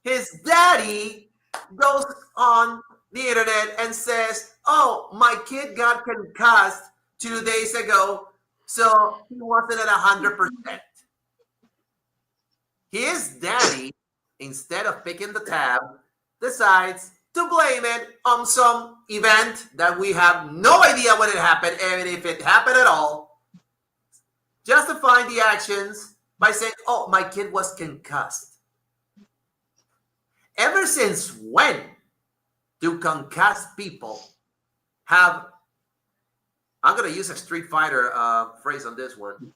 his daddy goes on the internet and says, "Oh, my kid got concussed 2 days ago, so he wasn't at 100%." His daddy, instead of picking the tab, decides to blame it on some event that we have no idea when it happened, and if it happened at all, justifying the actions by saying, "Oh, my kid was concussed." Ever since when do concussed people have, I'm going to use a Street Fighter phrase on this one,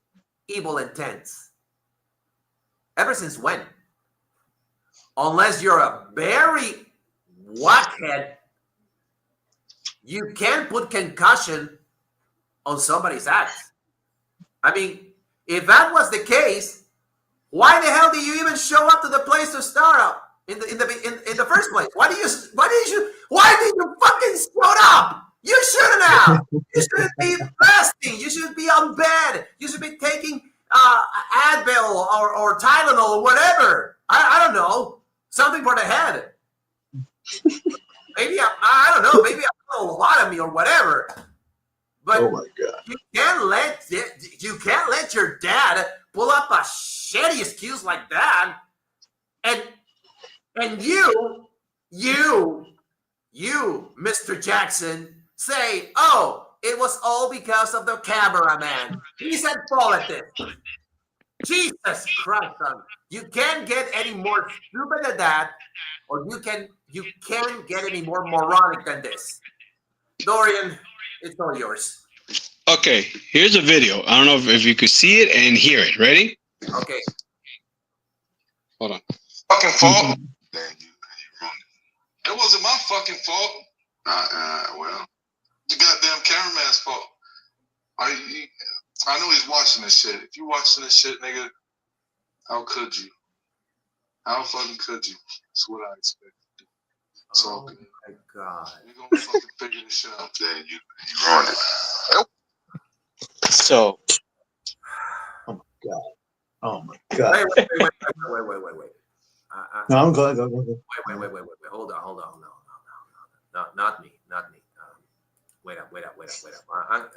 evil intents? Ever since when? Unless you're a very whackhead, you can't put concussion on somebody's act. I mean, if that was the case, why the hell do you even show up to the place to start up in the first place? Why did you fucking show up? You shouldn't have. You shouldn't be fasting. You should be on bed. You should be taking Advil or Tylenol or whatever. I don't know, something for the head. Maybe I don't know. Maybe a little lobotomy or whatever. But oh my God. you can't let your dad pull up a shitty excuse like that, and you, Mr. Jackson, say, "Oh, it was all because of the cameraman. He's at fault at this." Jesus Christ, son. You can't get any more stupid than that, or you can't get any more moronic than this. Dorian, it's all yours. Okay, here's a video. I don't know if you could see it and hear it. Ready? Okay. Hold on. Fucking fault. It wasn't my fucking fault. Well, the goddamn cameraman's fault. I know he's watching this shit. If you watching this shit, nigga, how could you? How fucking could you? That's what I expect. It's all good. Oh my God. You're gonna fucking figure this shit out. Then you ruined it. So. Oh my God. Oh my God. Wait. No, I'm good. Go. Wait. Hold on. No, not me. Wait up.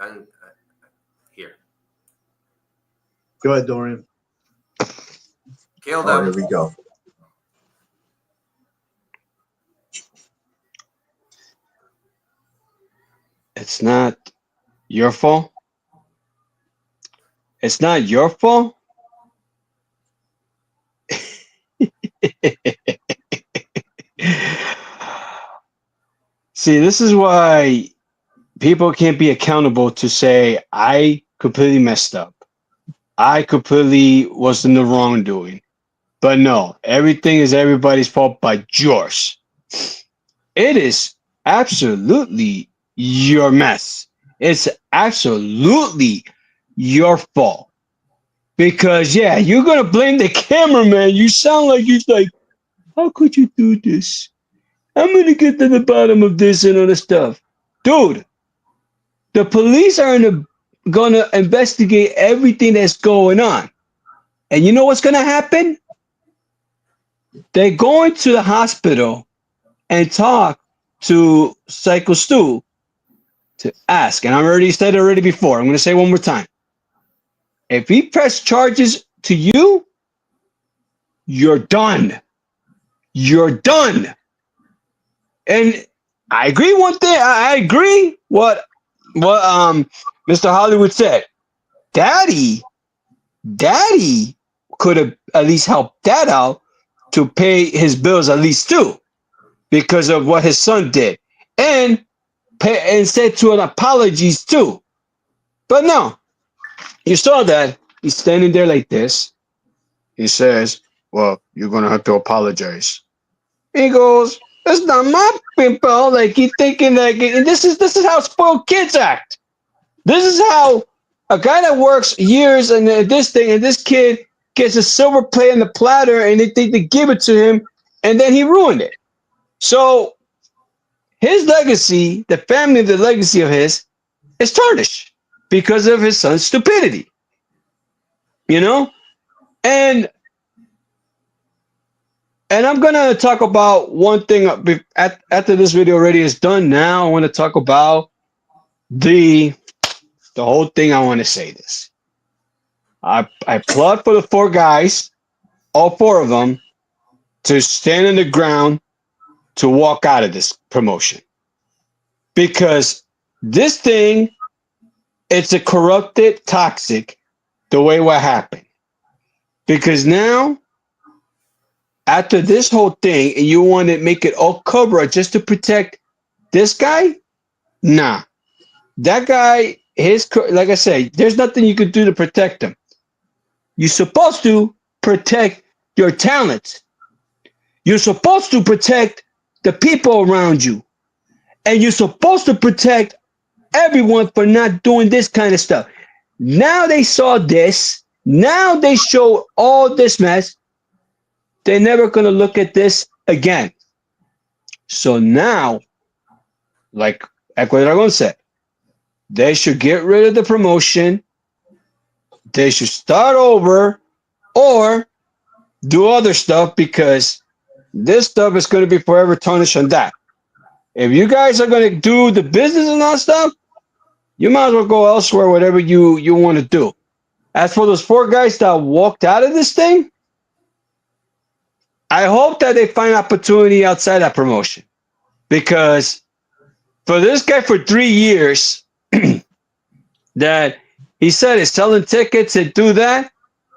I'm here. Go ahead, Dorian. Kill them. Here we go. It's not your fault. It's not your fault. See, this is why people can't be accountable to say, I completely messed up. I completely was in the wrongdoing. But no, everything is everybody's fault but yours. It is absolutely your mess. It's absolutely your fault. Because, yeah, you're going to blame the cameraman. You sound like you're like, how could you do this? I'm going to get to the bottom of this and other stuff. Dude, the police are going to investigate everything that's going on. And you know what's going to happen? They're going to the hospital and talk to Psycho Stu to ask. And I already said it already before. I'm going to say it one more time. If he press charges to you, you're done. You're done. And I agree one thing. I agree what Mr. Hollywood said. Daddy could have at least helped Dad out to pay his bills at least too, because of what his son did, and said to an apologies too. But no, you saw that he's standing there like this. He says, "Well, you're gonna have to apologize." He goes, "That's not my people." Like he thinking like, and this is how spoiled kids act. This is how a guy that works years and this thing, and this kid gets a silver plate on the platter, and they think they give it to him, and then he ruined it. So his legacy, the legacy of his, is tarnished because of his son's stupidity. You know? And And I'm gonna talk about one thing after this video already is done. Now I want to talk about the whole thing. I want to say this. I applaud for the 4 guys, all 4 of them, to stand on the ground to walk out of this promotion, because this thing, it's a corrupted, toxic, the way what happened. Because now, after this whole thing, and you want to make it all cover up just to protect this guy? Nah. That guy, like I say, there's nothing you could do to protect him. You're supposed to protect your talent. You're supposed to protect the people around you. And you're supposed to protect everyone for not doing this kind of stuff. Now they saw this. Now they show all this mess. They're never going to look at this again. So now, like Ecuadragon said, they should get rid of the promotion. They should start over or do other stuff, because this stuff is going to be forever tarnished on that. If you guys are going to do the business and all stuff, you might as well go elsewhere, whatever you want to do. As for those 4 guys that walked out of this thing, I hope that they find opportunity outside that promotion. Because for this guy for 3 years, that he said is selling tickets and do that,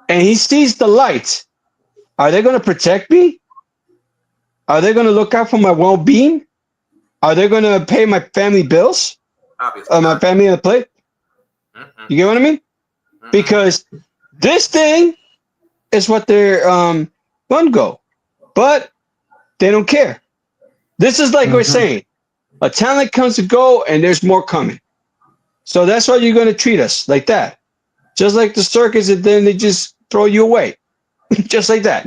and he sees the lights. Are they going to protect me? Are they going to look out for my well-being? Are they going to pay my family bills? Obviously. My family on the plate? You get what I mean? Because this thing is what they're going to go. But they don't care. This is like we're saying. A talent comes to go, and there's more coming. So that's why you're going to treat us like that. Just like the circus, and then they just throw you away. Just like that.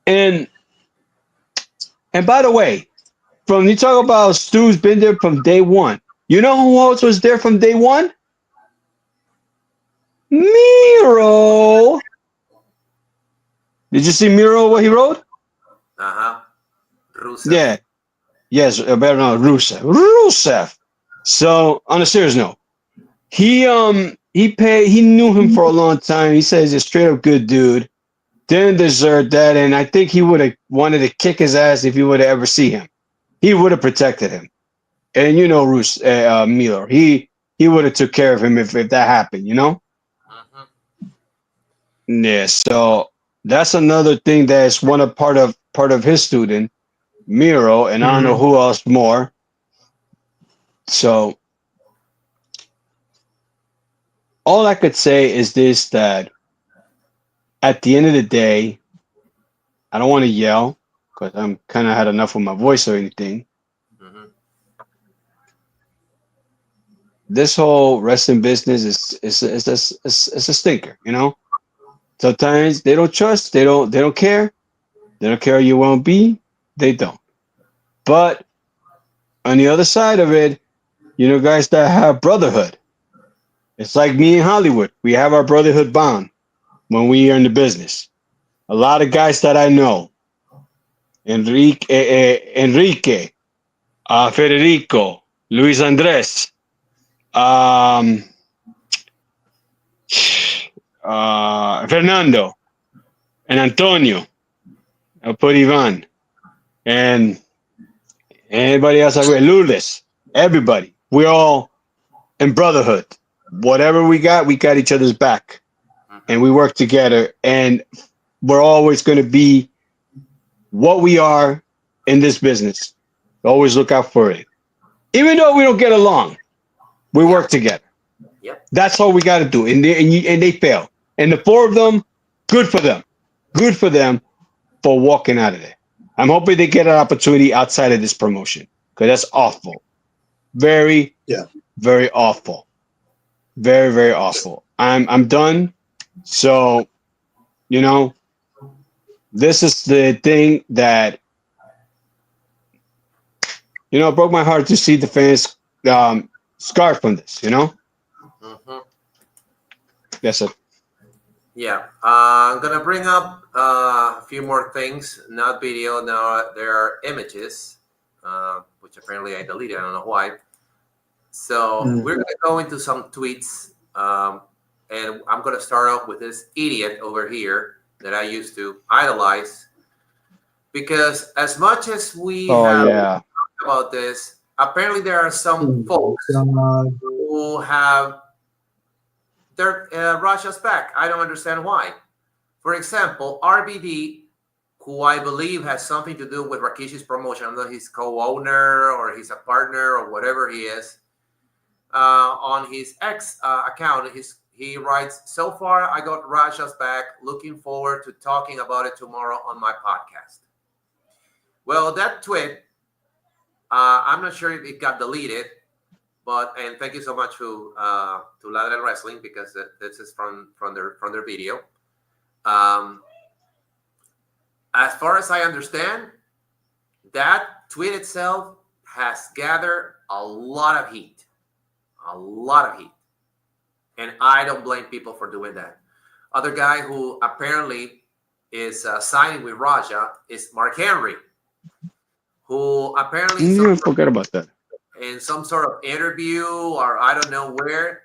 And by the way, from you talk about Stu's been there from day one. You know who else was there from day one? Miro. Did you see Miro, what he wrote? Rusev. Yeah. Yes, better not Rusev. So on a serious note, he knew him for a long time. He says he's a straight up good dude. Didn't deserve that, and I think he would have wanted to kick his ass if he would have ever see him. He would have protected him. And you know Miller. He would have took care of him if that happened, you know? Yeah, so that's another thing that's part of his student, Miro, and I don't know who else more. So all I could say is this, that at the end of the day, I don't want to yell because I'm kind of had enough of my voice or anything. This whole wrestling business is a stinker, you know. Sometimes they don't trust, they don't care, they don't care you won't be, they don't. But on the other side of it, you know, guys that have brotherhood. It's like me in Hollywood. We have our brotherhood bond when we are in the business. A lot of guys that I know, Enrique, Federico, Luis Andres, Fernando, and Antonio. I'll put Ivan, and anybody else, Lourdes, everybody. We're all in brotherhood. Whatever we got each other's back, and we work together, and we're always going to be what we are in this business. Always look out for it. Even though we don't get along, we work together. Yep. That's all we got to do. And they fail. And the 4 of them, good for them. Good for them for walking out of there. I'm hoping they get an opportunity outside of this promotion, because that's awful. Very, very awful. Very, very awful. I'm done. So, you know, this is the thing that, you know, it broke my heart to see the fans scarred from this, you know? That's it. Yeah, I'm gonna bring up a few more things. Not video. Now there are images, which apparently I deleted. I don't know why. So we're gonna go into some tweets, and I'm gonna start off with this idiot over here that I used to idolize, because as much as we have talked about this, apparently there are some folks who have their Russia's back. I don't understand why. For example, RBD, who I believe has something to do with Rakish's promotion. I don't know if he's co-owner or he's a partner or whatever he is. On his X account, he writes, "So far, I got Russia's back. Looking forward to talking about it tomorrow on my podcast." Well, that tweet, I'm not sure if it got deleted, and thank you so much to Ladre Wrestling, because this is from their video. As far as I understand, that tweet itself has gathered a lot of heat, and I don't blame people for doing that. Other guy who apparently is signing with Raja is Mark Henry, who apparently forget about that. In some sort of interview, or I don't know where,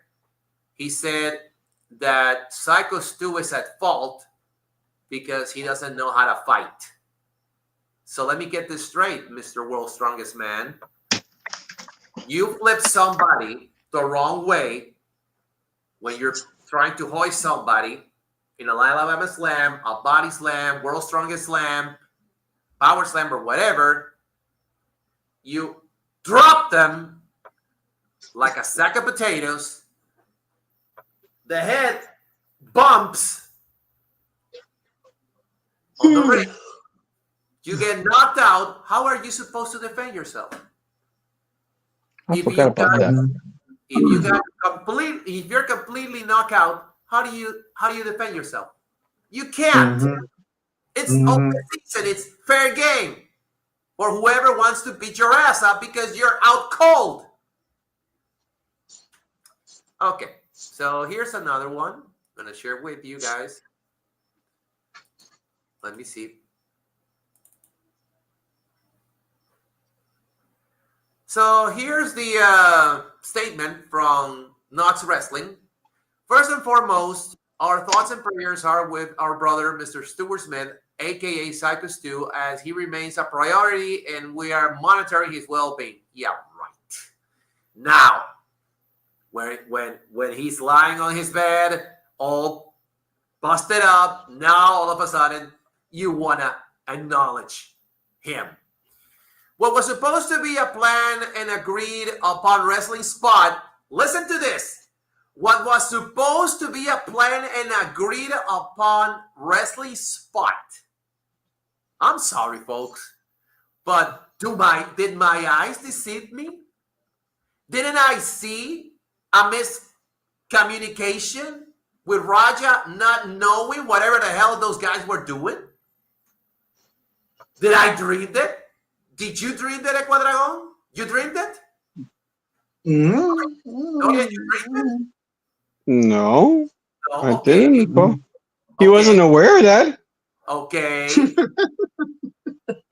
he said that Psycho Stu is at fault because he doesn't know how to fight. So let me get this straight, Mr. World's Strongest Man. You flip somebody the wrong way when you're trying to hoist somebody in a Alabama slam, a body slam, World's Strongest Slam, power slam, or whatever. You drop them like a sack of potatoes. The head bumps on the ring. You get knocked out. How are you supposed to defend yourself? I forgot about that. If you're completely knocked out, how do you defend yourself? You can't. It's open season. It's fair game for whoever wants to beat your ass up because you're out cold. Okay, so here's another one. I'm gonna share with you guys. Let me see. So here's the statement from Knox Wrestling. First and foremost, our thoughts and prayers are with our brother, Mr. Stuart Smith, aka Psycho Stu, as he remains a priority and we are monitoring his well-being. Yeah, right. Now, when he's lying on his bed, all busted up, now all of a sudden you wanna acknowledge him. What was supposed to be a plan and agreed upon wrestling spot, listen to this. What was supposed to be a plan and agreed upon wrestling spot. I'm sorry, folks, but did my eyes deceive me? Didn't I see a miscommunication with Raja not knowing whatever the hell those guys were doing? Did I dream it? Did you dream that, Cuadragon? You dreamed it? No, did you dream it? No, I Okay. didn't. Bro. He wasn't aware of that. Okay.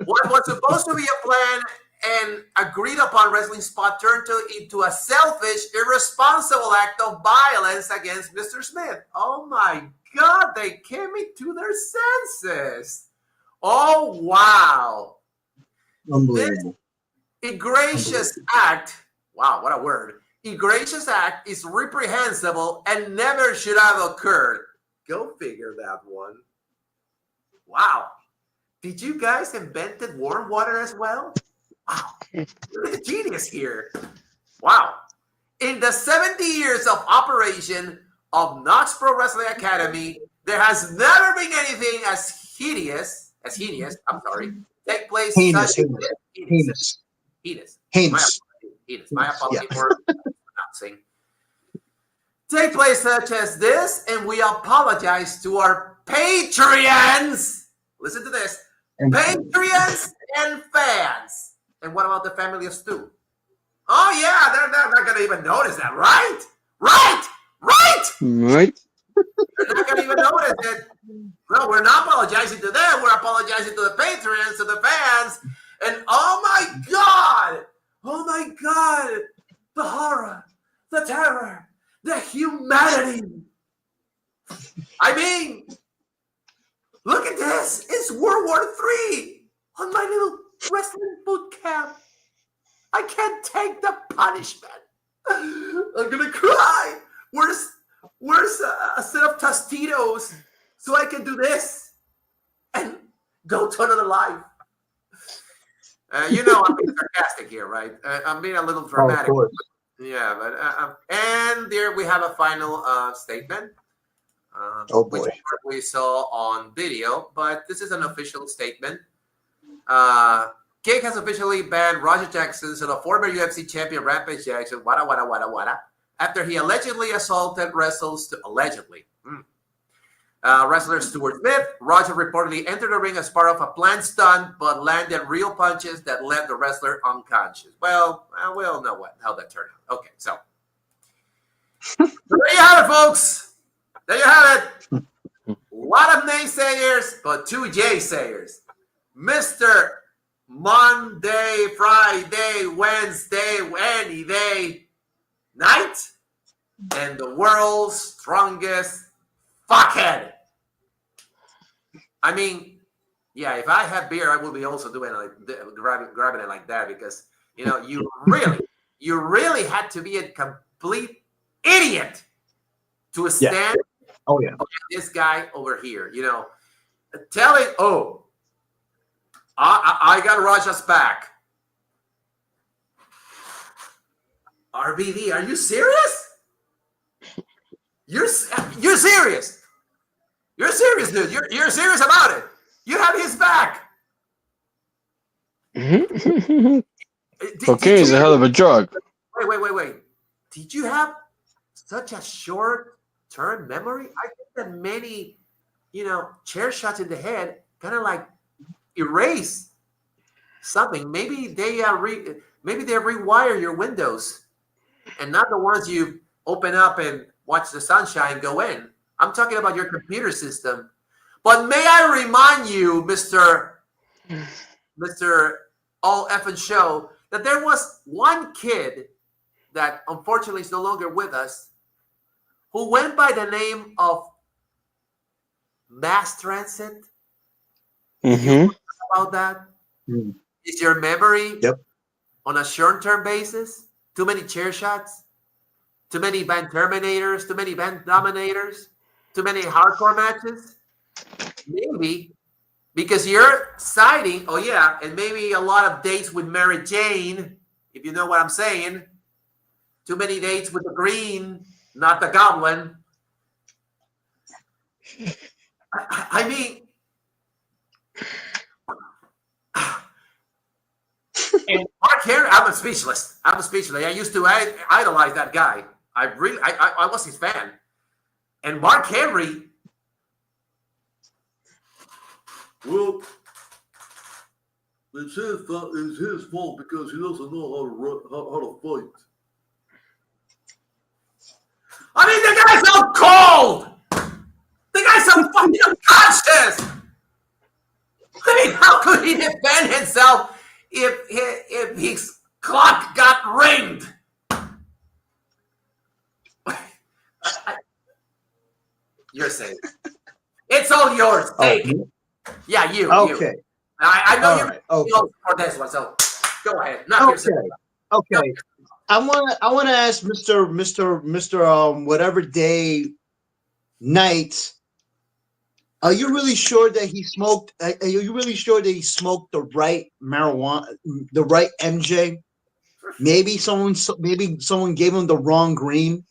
What was supposed to be a plan and agreed upon wrestling spot turned into a selfish, irresponsible act of violence against Mr. Smith. Oh my God, they came into their senses. Oh, wow. Unbelievable. This egregious act, wow, what a word. Egregious act is reprehensible and never should have occurred. Go figure that one. Wow. Did you guys invented warm water as well? Wow. You're a genius here. Wow. In the 70 years of operation of Knox Pro Wrestling Academy, there has never been anything as heinous, take place. Heinous. My apology for pronouncing. Take place such as this, and we apologize to our Patreons. Listen to this. Patreons and fans. And what about the family of Stu? Oh, yeah, they're not going to even notice that, right? Right. Right. They're not going to even notice it. No, we're not apologizing to them. We're apologizing to the patrons, to the fans. And oh my God, the horror, the terror, the humanity. I mean, look at this. It's World War III on my little wrestling boot camp. I can't take the punishment. I'm going to cry. Where's a set of Tostitos so I can do this and go to another life? You know I'm being sarcastic here, right? I'm being a little dramatic. Oh, of course. Yeah, but and there we have a final statement. Oh boy. Which we saw on video, but this is an official statement. Kick has officially banned Roger Jackson, so the former UFC champion Rampage Jackson, after he allegedly assaulted wrestler Stuart Smith. Roger reportedly entered the ring as part of a planned stunt, but landed real punches that left the wrestler unconscious. Well, we all know how that turned out. Okay, so there you have it, folks. There you have it. A lot of naysayers, but 2 J-sayers. Mr. Monday, Friday, Wednesday, any day, night, and the world's strongest fuckhead. I mean, yeah, if I had beer, I would be also doing like grabbing it like that, because you know you really had to be a complete idiot to stand. Oh yeah. This guy over here, you know, telling, oh, I got Raja's back. RBD, are you serious? You're serious. You're serious, dude. You're serious about it. You have his back. Cocaine is a hell of a drug. Wait. Did you have such a short-term memory? I think that many, chair shots in the head kind of like erase something. Maybe they rewire your windows, and not the ones you open up and watch the sunshine go in. I'm talking about your computer system. But may I remind you, Mr. All Effing Show, that there was one kid that unfortunately is no longer with us, who went by the name of Mass Transit. Mm-hmm. About that? Is your memory on a short-term basis? Too many chair shots? Too many band terminators? Too many band dominators? Too many hardcore matches? Maybe. Because you're citing, and maybe a lot of dates with Mary Jane, if you know what I'm saying. Too many dates with the green, not the goblin. I mean, and Mark Henry, I'm speechless. I used to idolize that guy. I was his fan. And Mark Henry, well, it's his fault because he doesn't know how to fight. I mean, the guy's so cold. The guy's so fucking unconscious. I mean, how could he defend himself if his clock got ringed? You're safe. It's all yours. Take it. Yeah, you. Okay. You. I know you're okay. for this one, so go ahead. Okay. I want to ask Mr. Whatever day, night. Are you really sure that he smoked? Are you really sure that he smoked the right marijuana, the right MJ? Maybe someone gave him the wrong green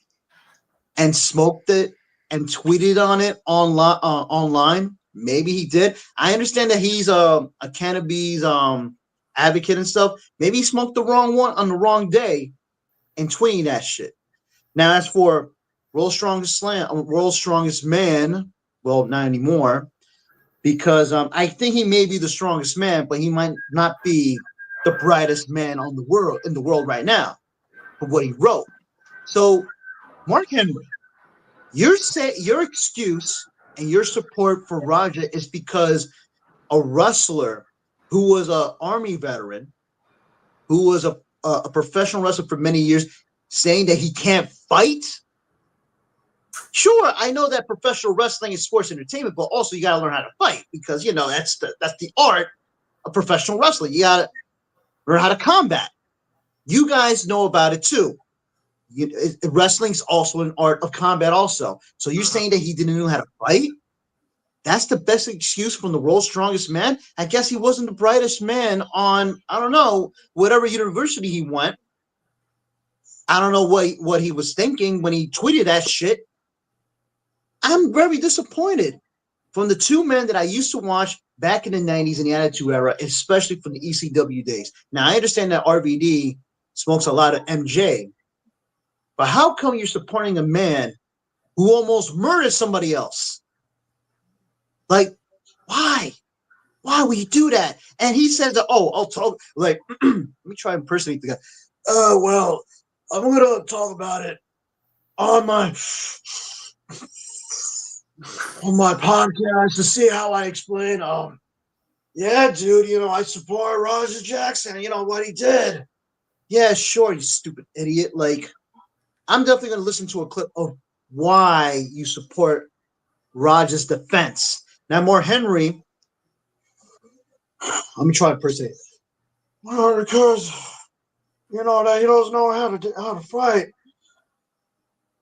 and smoked it and tweeted on it online. Maybe he did. I understand that he's a cannabis advocate and stuff. Maybe he smoked the wrong one on the wrong day and tweeting that shit. Now, as for World's Strongest Man, well, not anymore, because I think he may be the strongest man, but he might not be the brightest man in the world right now for what he wrote. So, Mark Henry, Your excuse and your support for Raja is because a wrestler who was an Army veteran, who was a professional wrestler for many years, saying that he can't fight. Sure, I know that professional wrestling is sports entertainment, but also you got to learn how to fight because that's the art of professional wrestling. You got to learn how to combat. You guys know about it too. Wrestling's also an art of combat also. So you're saying that he didn't know how to fight? That's the best excuse from the world's strongest man? I guess he wasn't the brightest man on, I don't know, whatever university he went. I don't know what he was thinking when he tweeted that shit. I'm very disappointed from the two men that I used to watch back in the 90s in the Attitude Era, especially from the ECW days. Now, I understand that RVD smokes a lot of MJ, but how come you're supporting a man who almost murdered somebody else? Like, why? Why would you do that? And he says that, I'll talk, like, let me try and impersonate the guy. Well, I'm going to talk about it on my podcast to see how I explain. Yeah, dude, I support Roger Jackson, what he did. Yeah, sure, you stupid idiot. Like, I'm definitely going to listen to a clip of why you support Roger's defense. Now, Mark Henry, let me try to impersonate. Well, because, that he doesn't know how to fight.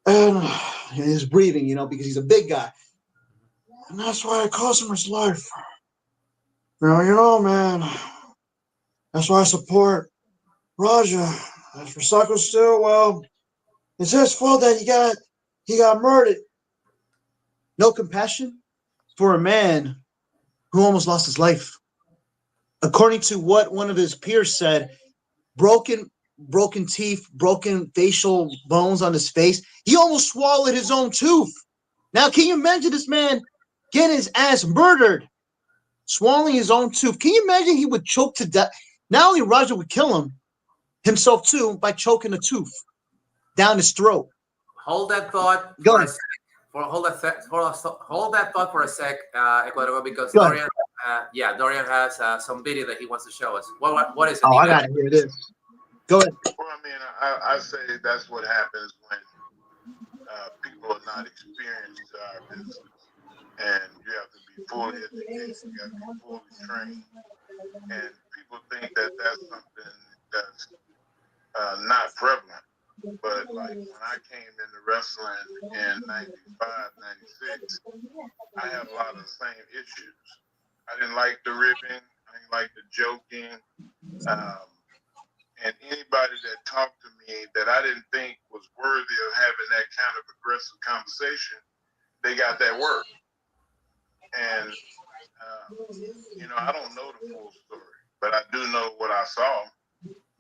And he's breathing, because he's a big guy. And that's why it cost him his life. Man, that's why I support Raja. As for Psycho Still, well, it's his fault that he got murdered. No compassion for a man who almost lost his life. According to what one of his peers said, broken teeth, broken facial bones on his face. He almost swallowed his own tooth. Now, can you imagine this man getting his ass murdered, swallowing his own tooth? Can you imagine he would choke to death? Not only Roger would kill himself too, by choking a tooth down his throat. Hold that thought. Go ahead. Hold that thought for a sec, Ecuador, because Dorian, Dorian has some video that he wants to show us. What is it? I gotta hear this. Go ahead. Well, I say that's what happens when people are not experienced to our business, and you have to be fully educated, you have to be fully trained, and people think that that's something that's not prevalent. But like when I came into wrestling in 95, 96, I had a lot of the same issues. I didn't like the ribbing. I didn't like the joking. And anybody that talked to me that I didn't think was worthy of having that kind of aggressive conversation, they got that word. And, I don't know the full story, but I do know what I saw.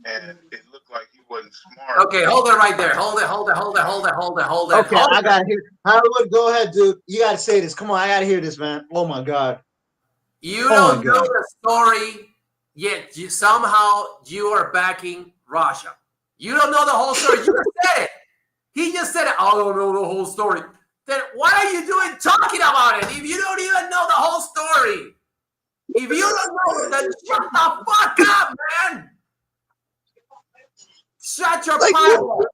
And it looked like he wasn't smart. Okay, hold it right there. Hold it. Okay, I gotta hear. Howard, go ahead, dude. You gotta say this. Come on, I gotta hear this, man. Oh my God. You don't know the story, yet somehow you are backing Raja. You don't know the whole story. You just said it. He just said it. I don't know the whole story. Then what are you doing talking about it if you don't even know the whole story? If you don't know it, then shut the fuck up, man. Shut your mouth.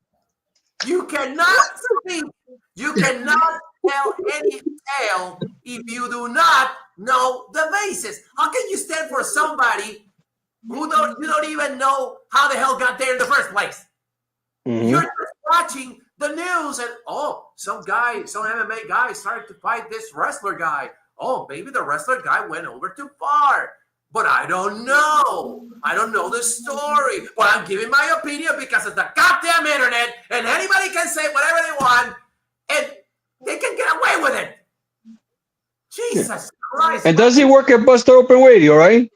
You cannot speak. You cannot tell any tale if you do not know the basis. How can you stand for somebody who you don't even know how the hell got there in the first place? Mm-hmm. You're just watching the news and some MMA guy started to fight this wrestler guy. Oh, maybe the wrestler guy went over too far. But I don't know. I don't know the story. But I'm giving my opinion because of the goddamn internet, and anybody can say whatever they want, and they can get away with it. Jesus Christ. And does he work at Busted Open Radio, right?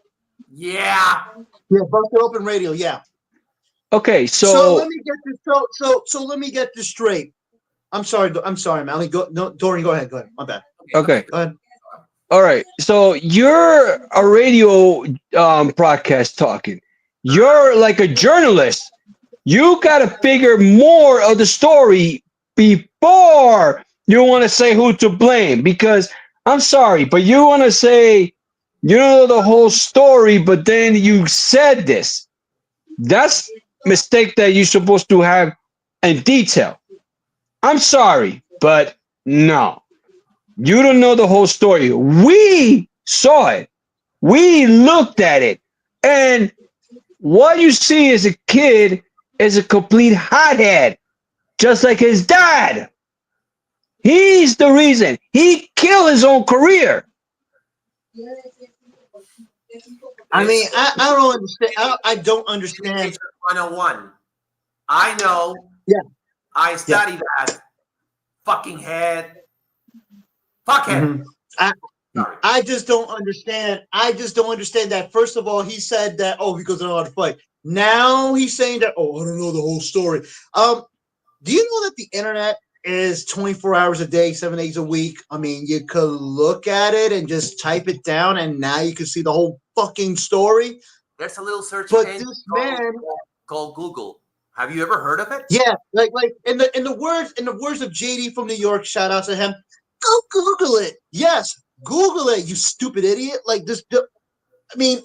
Yeah. Yeah, Busted Open Radio, yeah. Okay, so let me get this. So let me get this straight. I'm sorry, man. Dorian, go ahead. My bad. Okay. Go ahead. All right. So you're a radio broadcast talking. You're like a journalist. You got to figure more of the story before you want to say who to blame because I'm sorry, but you want to say you don't know the whole story, but then you said this. That's mistake that you're supposed to have in detail. I'm sorry, but no. You don't know the whole story. We saw it. We looked at it. And what you see as a kid is a complete hothead, just like his dad. He's the reason. He killed his own career. I mean, I don't understand. I don't understand. 101. I know. Yeah. I studied that. Fucking head. Fuckhead. I just don't understand. I just don't understand that. First of all, he said that, oh, because I don't know how to fight. Now he's saying that, oh, I don't know the whole story. Do you know that the internet is 24 hours a day, 7 days a week? I mean, you could look at it and just type it down, and now you can see the whole fucking story. There's a little search But engine this man called Google. Have you ever heard of it? Yeah, like in the words of JD from New York, shout out to him. Go Google it. Yes, Google it, you stupid idiot. Like this. I mean,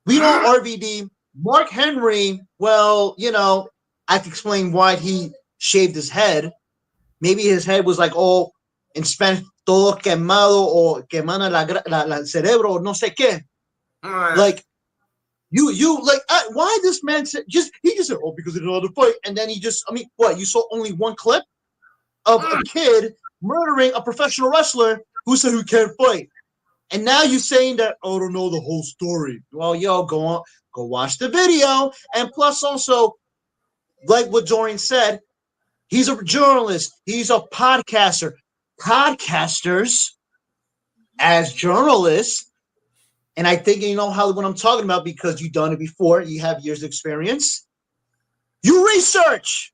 we know RVD, Mark Henry. Well, you know, I can explain why he shaved his head. Maybe his head was like all in Spanish, todo quemado or quemando la cerebro, no sé qué. Like. You like why this man said he just said, oh, because he didn't know how to fight, and then he just what, you saw only one clip of a kid murdering a professional wrestler who said who can't fight, and now you're saying that, oh, I don't know the whole story. Well, yo, go watch the video, and plus also, like what Dorian said, he's a journalist, he's a podcaster. Podcasters as journalists. And I think you know what I'm talking about because you've done it before. You have years of experience. You research.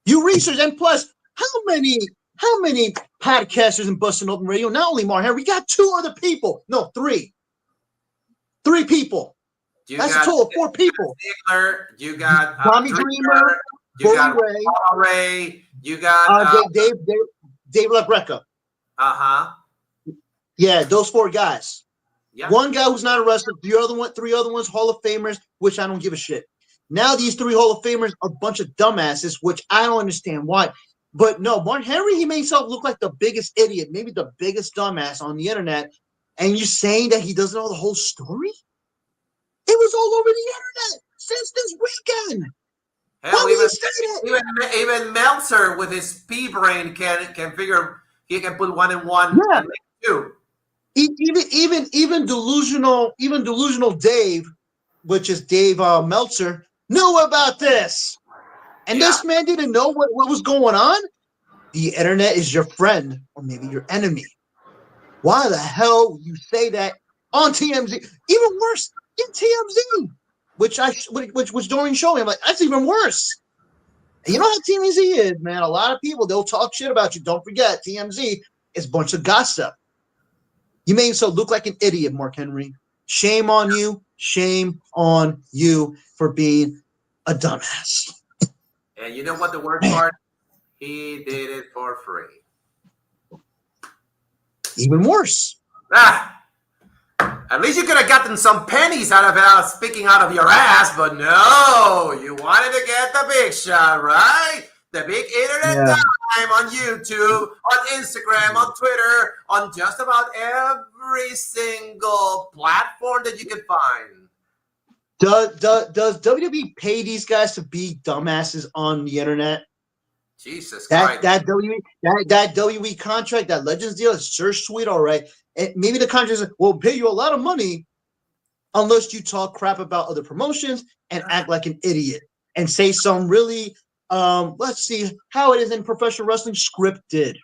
And plus, how many podcasters in Bustin' Open Radio? Not only Mark Henry, we got 2 other people. No, 3. 3 people. That's a total of 4 people. Ziegler, you got Tommy Dreamer, you got Bully Ray, you got Dave LaGreca. Yeah, those 4 guys. Yeah. One guy who's not a wrestler, 3 other ones, Hall of Famers, which I don't give a shit. Now these 3 Hall of Famers are a bunch of dumbasses, which I don't understand why. But no, Mark Henry, he made himself look like the biggest idiot, maybe the biggest dumbass on the internet. And you're saying that he doesn't know the whole story? It was all over the internet since this weekend. Hell, even Meltzer with his pea brain can figure he can put 1 and 1 and make 2. Even delusional Dave, which is Dave Meltzer, knew about this, and this man didn't know what was going on. The internet is your friend, or maybe your enemy. Why the hell you say that on TMZ? Even worse, in TMZ, which Dorian showed me. I'm like, that's even worse. And you know how TMZ is, man. A lot of people, they'll talk shit about you. Don't forget, TMZ is a bunch of gossip. You made yourself look like an idiot, Mark Henry. Shame on you. Shame on you for being a dumbass. And you know what the worst part? He did it for free. Even worse. At least you could have gotten some pennies out of it, speaking out of your ass, but no, you wanted to get the big shot, right? The big internet time on YouTube, on Instagram, on Twitter, on just about every single platform that you can find. Does WWE pay these guys to be dumbasses on the internet? Jesus Christ. That WWE contract, that Legends deal is sure sweet, all right. And maybe the contract will pay you a lot of money unless you talk crap about other promotions and act like an idiot and say some really, let's see how it is in professional wrestling, scripted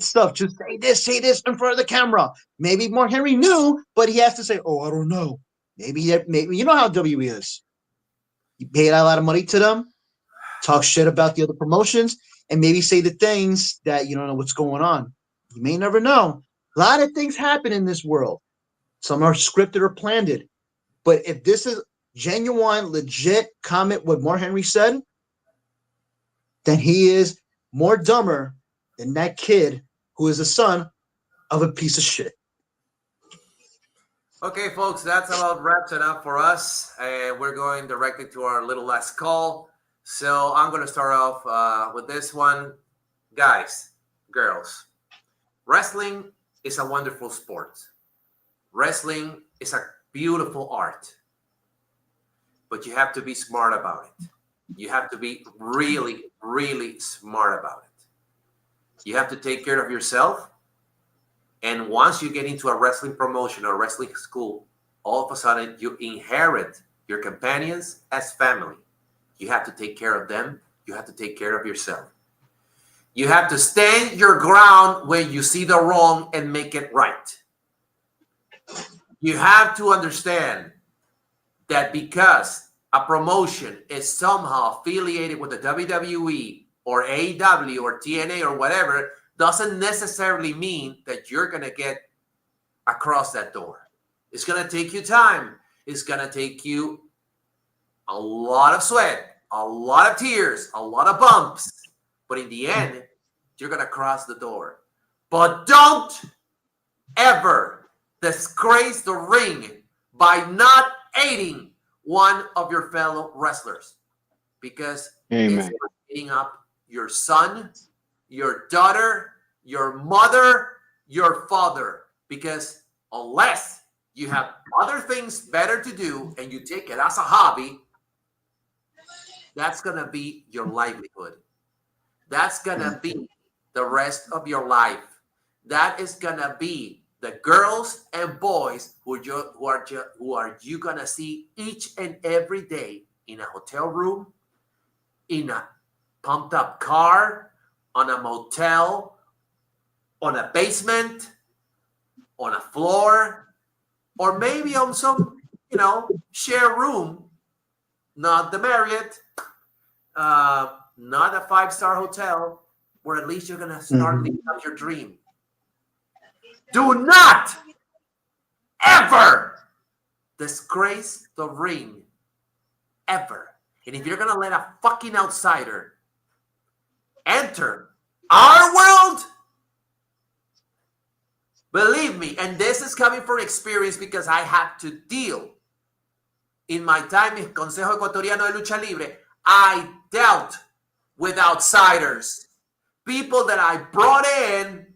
stuff. Just say this in front of the camera. Maybe Mark Henry knew, but he has to say, oh, I don't know. Maybe you know how WWE is. You pay a lot of money to them, talk shit about the other promotions, and maybe say the things that you don't know what's going on. You may never know. A lot of things happen in this world. Some are scripted or planned. But if this is genuine, legit comment what Mark Henry said, then he is more dumber than that kid who is the son of a piece of shit. Okay, folks, that's about wraps it up for us. We're going directly to our little last call. So I'm going to start off with this one. Guys, girls, wrestling is a wonderful sport. Wrestling is a beautiful art. But you have to be smart about it. You have to be really, really smart about it. You have to take care of yourself. And once you get into a wrestling promotion or wrestling school, all of a sudden you inherit your companions as family. You have to take care of them. You have to take care of yourself. You have to stand your ground when you see the wrong and make it right. You have to understand that because a promotion is somehow affiliated with the WWE or AEW or TNA or whatever, doesn't necessarily mean that you're going to get across that door. It's going to take you time. It's going to take you a lot of sweat, a lot of tears, a lot of bumps. But in the end, you're going to cross the door. But don't ever disgrace the ring by not aiding one of your fellow wrestlers. Because it's eating up your son, your daughter, your mother, your father. Because unless you have other things better to do and you take it as a hobby, that's going to be your livelihood. That's going to be the rest of your life. That is going to be the girls and boys who are you going to see each and every day in a hotel room, in a pumped up car, on a motel, on a basement, on a floor, or maybe on some, share room, not the Marriott, not a 5-star hotel, where at least you're going to start living up your dream. Do not ever disgrace the ring. Ever. And if you're going to let a fucking outsider enter our world, believe me, and this is coming from experience because I have to deal in my time in Consejo Ecuatoriano de Lucha Libre, I dealt with outsiders, people that I brought in,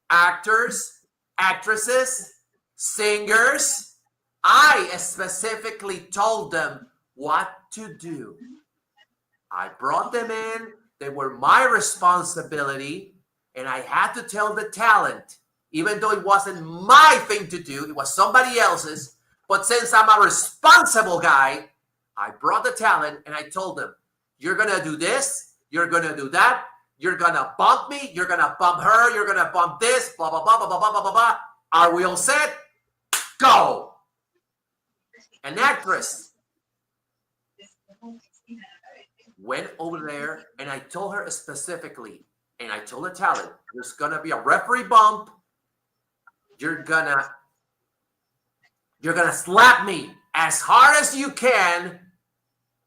actors, actresses, singers. I specifically told them what to do. I brought them in. They were my responsibility, and I had to tell the talent, even though it wasn't my thing to do, it was somebody else's. But since I'm a responsible guy, I brought the talent and I told them, you're going to do this, you're going to do that, you're going to bump me, you're going to bump her, you're going to bump this, blah, blah, blah, blah, blah, blah, blah, blah. Are we all set? Go! An actress went over there and I told her specifically, and I told the talent, there's going to be a referee bump, you're gonna slap me as hard as you can,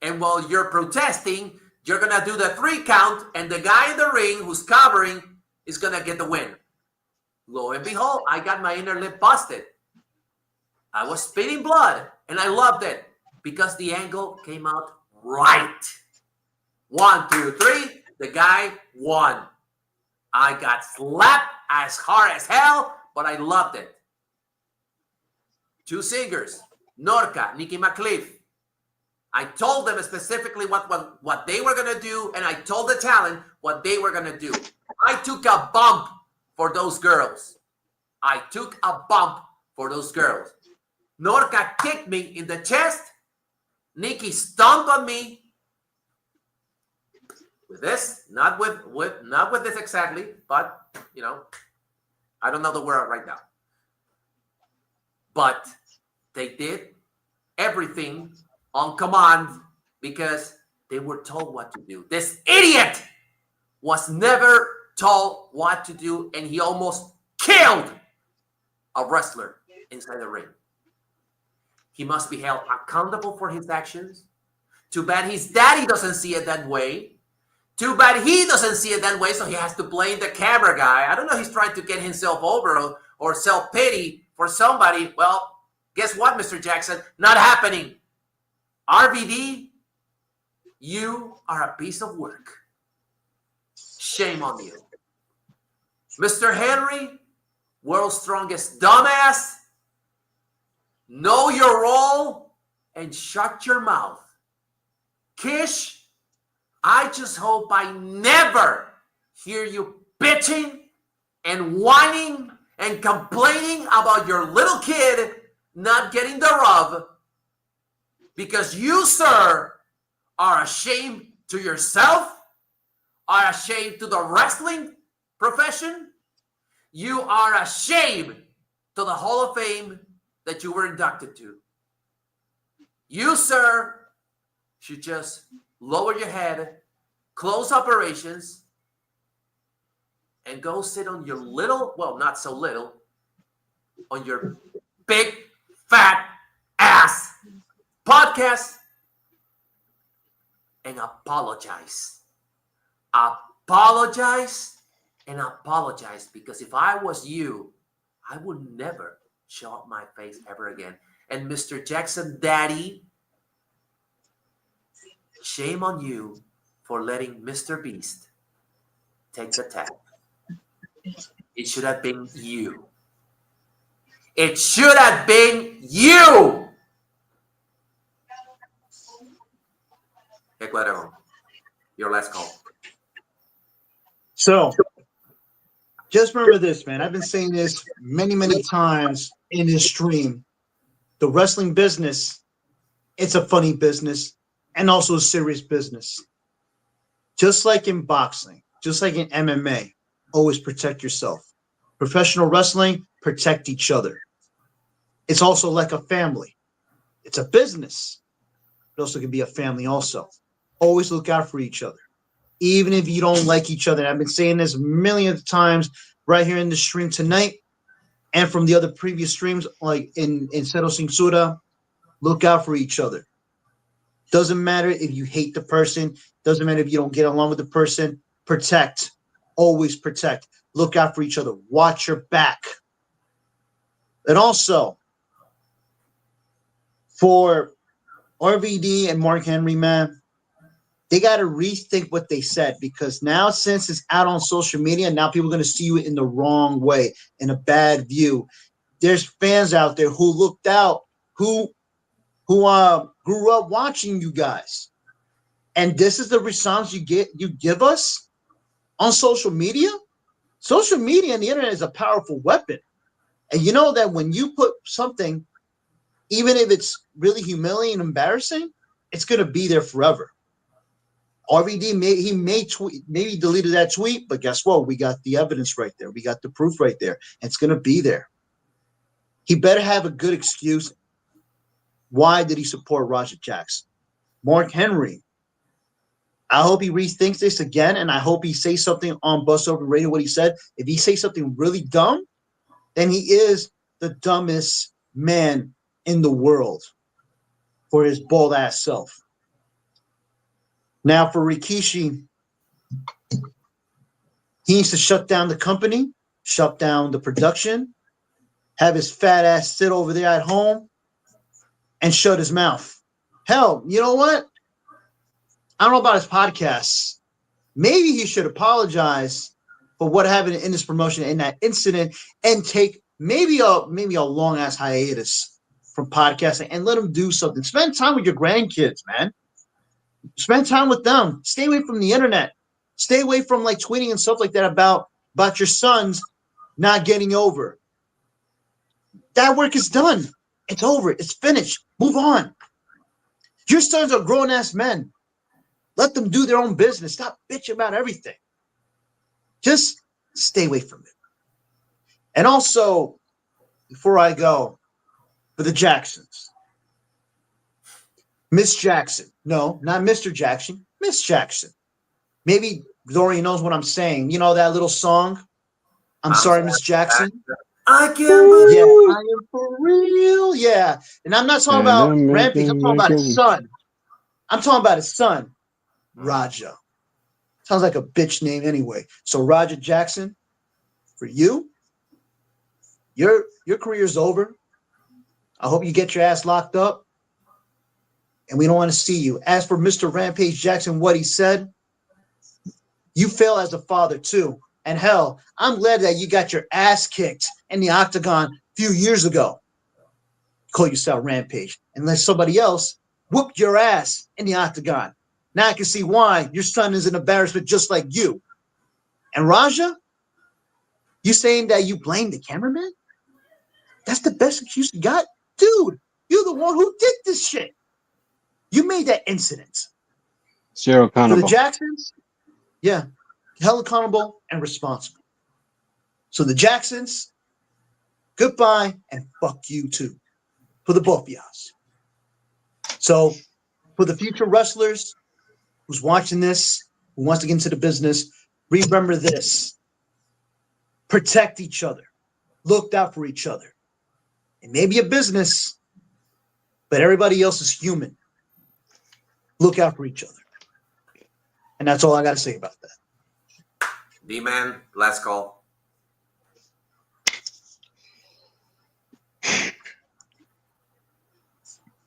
and while you're protesting, you're gonna do the 3 count, and the guy in the ring who's covering is gonna get the win. Lo and behold, I got my inner lip busted. I was spitting blood, and I loved it because the angle came out right. 1, 2, 3, the guy won. I got slapped as hard as hell, but I loved it. 2 singers, Norca, Nikki McCliff. I told them specifically what they were going to do, and I told the talent what they were going to do. I took a bump for those girls. Norca kicked me in the chest. Nikki stomped on me with this, not with this exactly, but I don't know the word right now. But they did everything on command because they were told what to do. This idiot was never told what to do, and he almost killed a wrestler inside the ring. He must be held accountable for his actions. Too bad his daddy doesn't see it that way. Too bad he doesn't see it that way, so he has to blame the camera guy. I don't know, he's trying to get himself over or self-pity for somebody. Well, guess what, Mr. Jackson? Not happening. RVD, you are a piece of work. Shame on you. Mr. Henry, world's strongest dumbass, know your role and shut your mouth. Kish, I just hope I never hear you bitching and whining and complaining about your little kid not getting the rub, because you, sir, are ashamed to yourself, are ashamed to the wrestling profession. You are ashamed to the Hall of Fame that you were inducted to. You, sir, should just lower your head, close operations, and go sit on your little, well, not so little, on your big, fat ass podcast and apologize. Apologize and apologize, because if I was you, I would never show up my face ever again. And Mr. Jackson, Daddy, shame on you for letting Mr. Beast take the tap. It should have been you. It should have been you. Ecuador, your last call. So, just remember this, man. I've been saying this many, many times in this stream. The wrestling business, it's a funny business and also a serious business. Just like in boxing, just like in MMA, always protect yourself. Professional wrestling, protect each other. It's also like a family. It's a business. It also can be a family also. Always look out for each other. Even if you don't like each other. And I've been saying this millions of times right here in the stream tonight and from the other previous streams, like in Zensura. Look out for each other. Doesn't matter if you hate the person. Doesn't matter if you don't get along with the person. Protect. Always protect. Look out for each other. Watch your back. And also, for RVD and Mark Henry, man, they got to rethink what they said, because now, since it's out on social media, now people are going to see you in the wrong way, in a bad view. There's fans out there who looked out, who grew up watching you guys, and this is the response you give us on social media. Social media and the internet is a powerful weapon, and you know that when you put something, even if it's really humiliating and embarrassing, it's going to be there forever. RVD maybe deleted that tweet, but guess what? We got the evidence right there. We got the proof right there. And it's going to be there. He better have a good excuse. Why did he support Roger Jackson? Mark Henry, I hope he rethinks this again, and I hope he says something on Bust Over Radio, what he said. If he says something really dumb, then he is the dumbest man in the world for his bald-ass self. Now, for Rikishi, he needs to shut down the company, shut down the production, have his fat ass sit over there at home, and shut his mouth. Hell, you know what? I don't know about his podcasts. Maybe he should apologize for what happened in this promotion, in that incident, and take maybe a long-ass hiatus from podcasting and let him do something. Spend time with your grandkids, man. Spend time with them. Stay away from the internet. Stay away from like tweeting and stuff like that about your sons not getting over. That work is done. It's over. It's finished. Move on. Your sons are grown-ass men. Let them do their own business. Stop bitching about everything. Just stay away from it. And also, before I go, for the Jacksons, Miss Jackson. No, not Mr. Jackson. Miss Jackson. Maybe Dory knows what I'm saying. You know that little song? I'm sorry, Miss Jackson. I can't believe. Yeah, I am for real. Yeah. And I'm not talking about Rampage. I'm talking about his son. I'm talking about his son, Raja. Sounds like a bitch name anyway. So Roger Jackson, for you, your career's over. I hope you get your ass locked up. And we don't want to see you. As for Mr. Rampage Jackson, what he said, you fail as a father too. And hell, I'm glad that you got your ass kicked in the octagon a few years ago. Call yourself Rampage. Unless somebody else whooped your ass in the octagon. Now I can see why your son is an embarrassment just like you. And Raja, you saying that you blame the cameraman? That's the best excuse you got? Dude, you're the one who did this shit. You made that incident. Zero For the accountable. Jacksons, yeah, held accountable and responsible. So the Jacksons, goodbye and fuck you too. For the both of y'all. So for the future wrestlers who's watching this, who wants to get into the business, remember this. Protect each other. Look out for each other. It may be a business, but everybody else is human. Look out for each other. And that's all I got to say about that. D-Man, last call.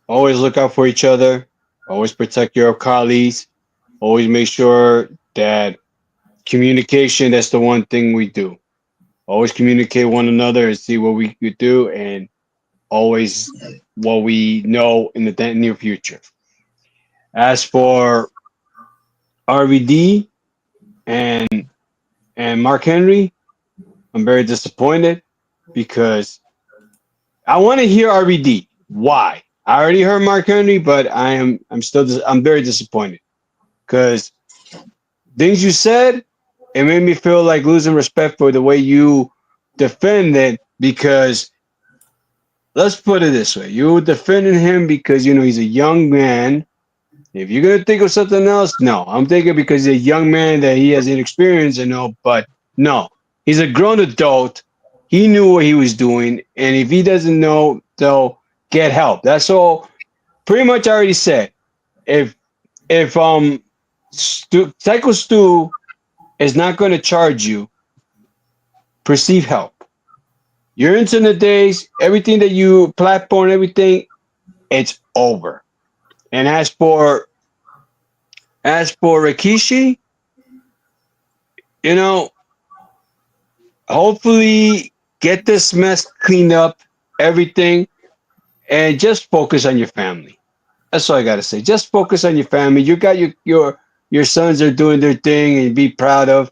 Always look out for each other. Always protect your colleagues. Always make sure that communication, that's the one thing we do. Always communicate one another and see what we could do, and always what we know in the near future. As for RVD and Mark Henry, I'm very disappointed because I want to hear RVD. Why? I already heard Mark Henry, but I'm very disappointed because things you said, it made me feel like losing respect for the way you defend it. Because let's put it this way: you defended him because he's a young man. If you're gonna think of something else, no, I'm thinking because he's a young man that he has inexperience and all. But no, he's a grown adult. He knew what he was doing, and if he doesn't know, so get help. That's all. Pretty much, I already said. If Psycho Stu is not going to charge you, perceive help. Your internet days, everything that you platform, everything, it's over. And as for Rikishi, hopefully get this mess cleaned up, everything, and just focus on your family. That's all I gotta say. Just focus on your family. You got your sons are doing their thing, and be proud of.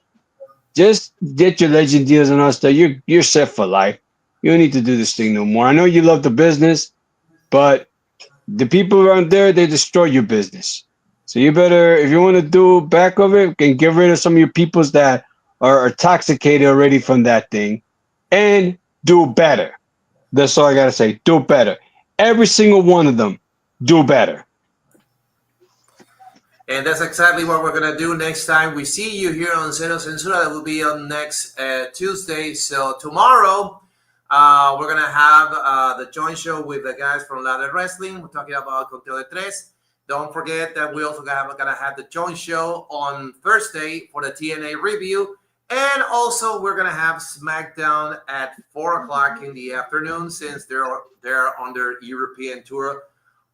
Just get your legend deals and all stuff. You're set for life. You don't need to do this thing no more. I know you love the business, but the people around there, they destroy your business. So you better, if you want to do back of it, and get rid of some of your peoples that are intoxicated already from that thing, and do better. That's all I gotta say. Do better. Every single one of them, do better. And that's exactly what we're going to do next time. We see you here on Zensura. That will be on next Tuesday. So tomorrow, we're going to have the joint show with the guys from Ladder Wrestling. We're talking about Conteo de Tres. Don't forget that we also going to have the joint show on Thursday for the TNA review. And also, we're going to have SmackDown at 4 o'clock in the afternoon, since they're on their European tour,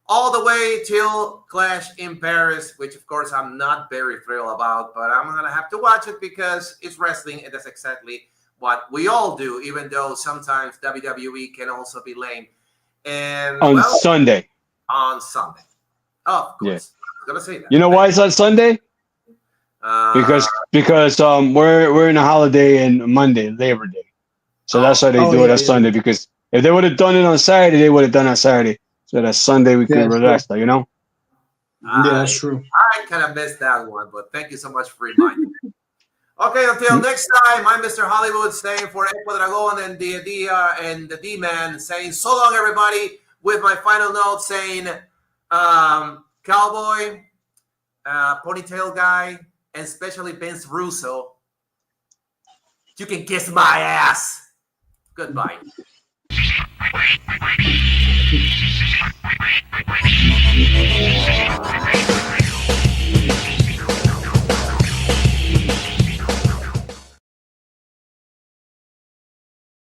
all the way till Clash in Paris, which, of course, I'm not very thrilled about, but I'm going to have to watch it because it's wrestling, and that's exactly what we all do, even though sometimes WWE can also be lame. And On Sunday. On Sunday. Oh, of course. Yeah. I was going to say that. You know why it's on Sunday? Because we're in a holiday and Monday, Labor Day. So that's why they do it on Sunday. Because if they would have done it on Saturday, they would have done it on Saturday. So that Sunday we can relax, Yeah, that's true. I kind of missed that one, but thank you so much for reminding me. Okay, until next time, I'm Mr. Hollywood saying for Eco Dragon and the D-Man saying so long, everybody, with my final note saying Cowboy, Ponytail Guy, and especially Vince Russo, you can kiss my ass. Goodbye.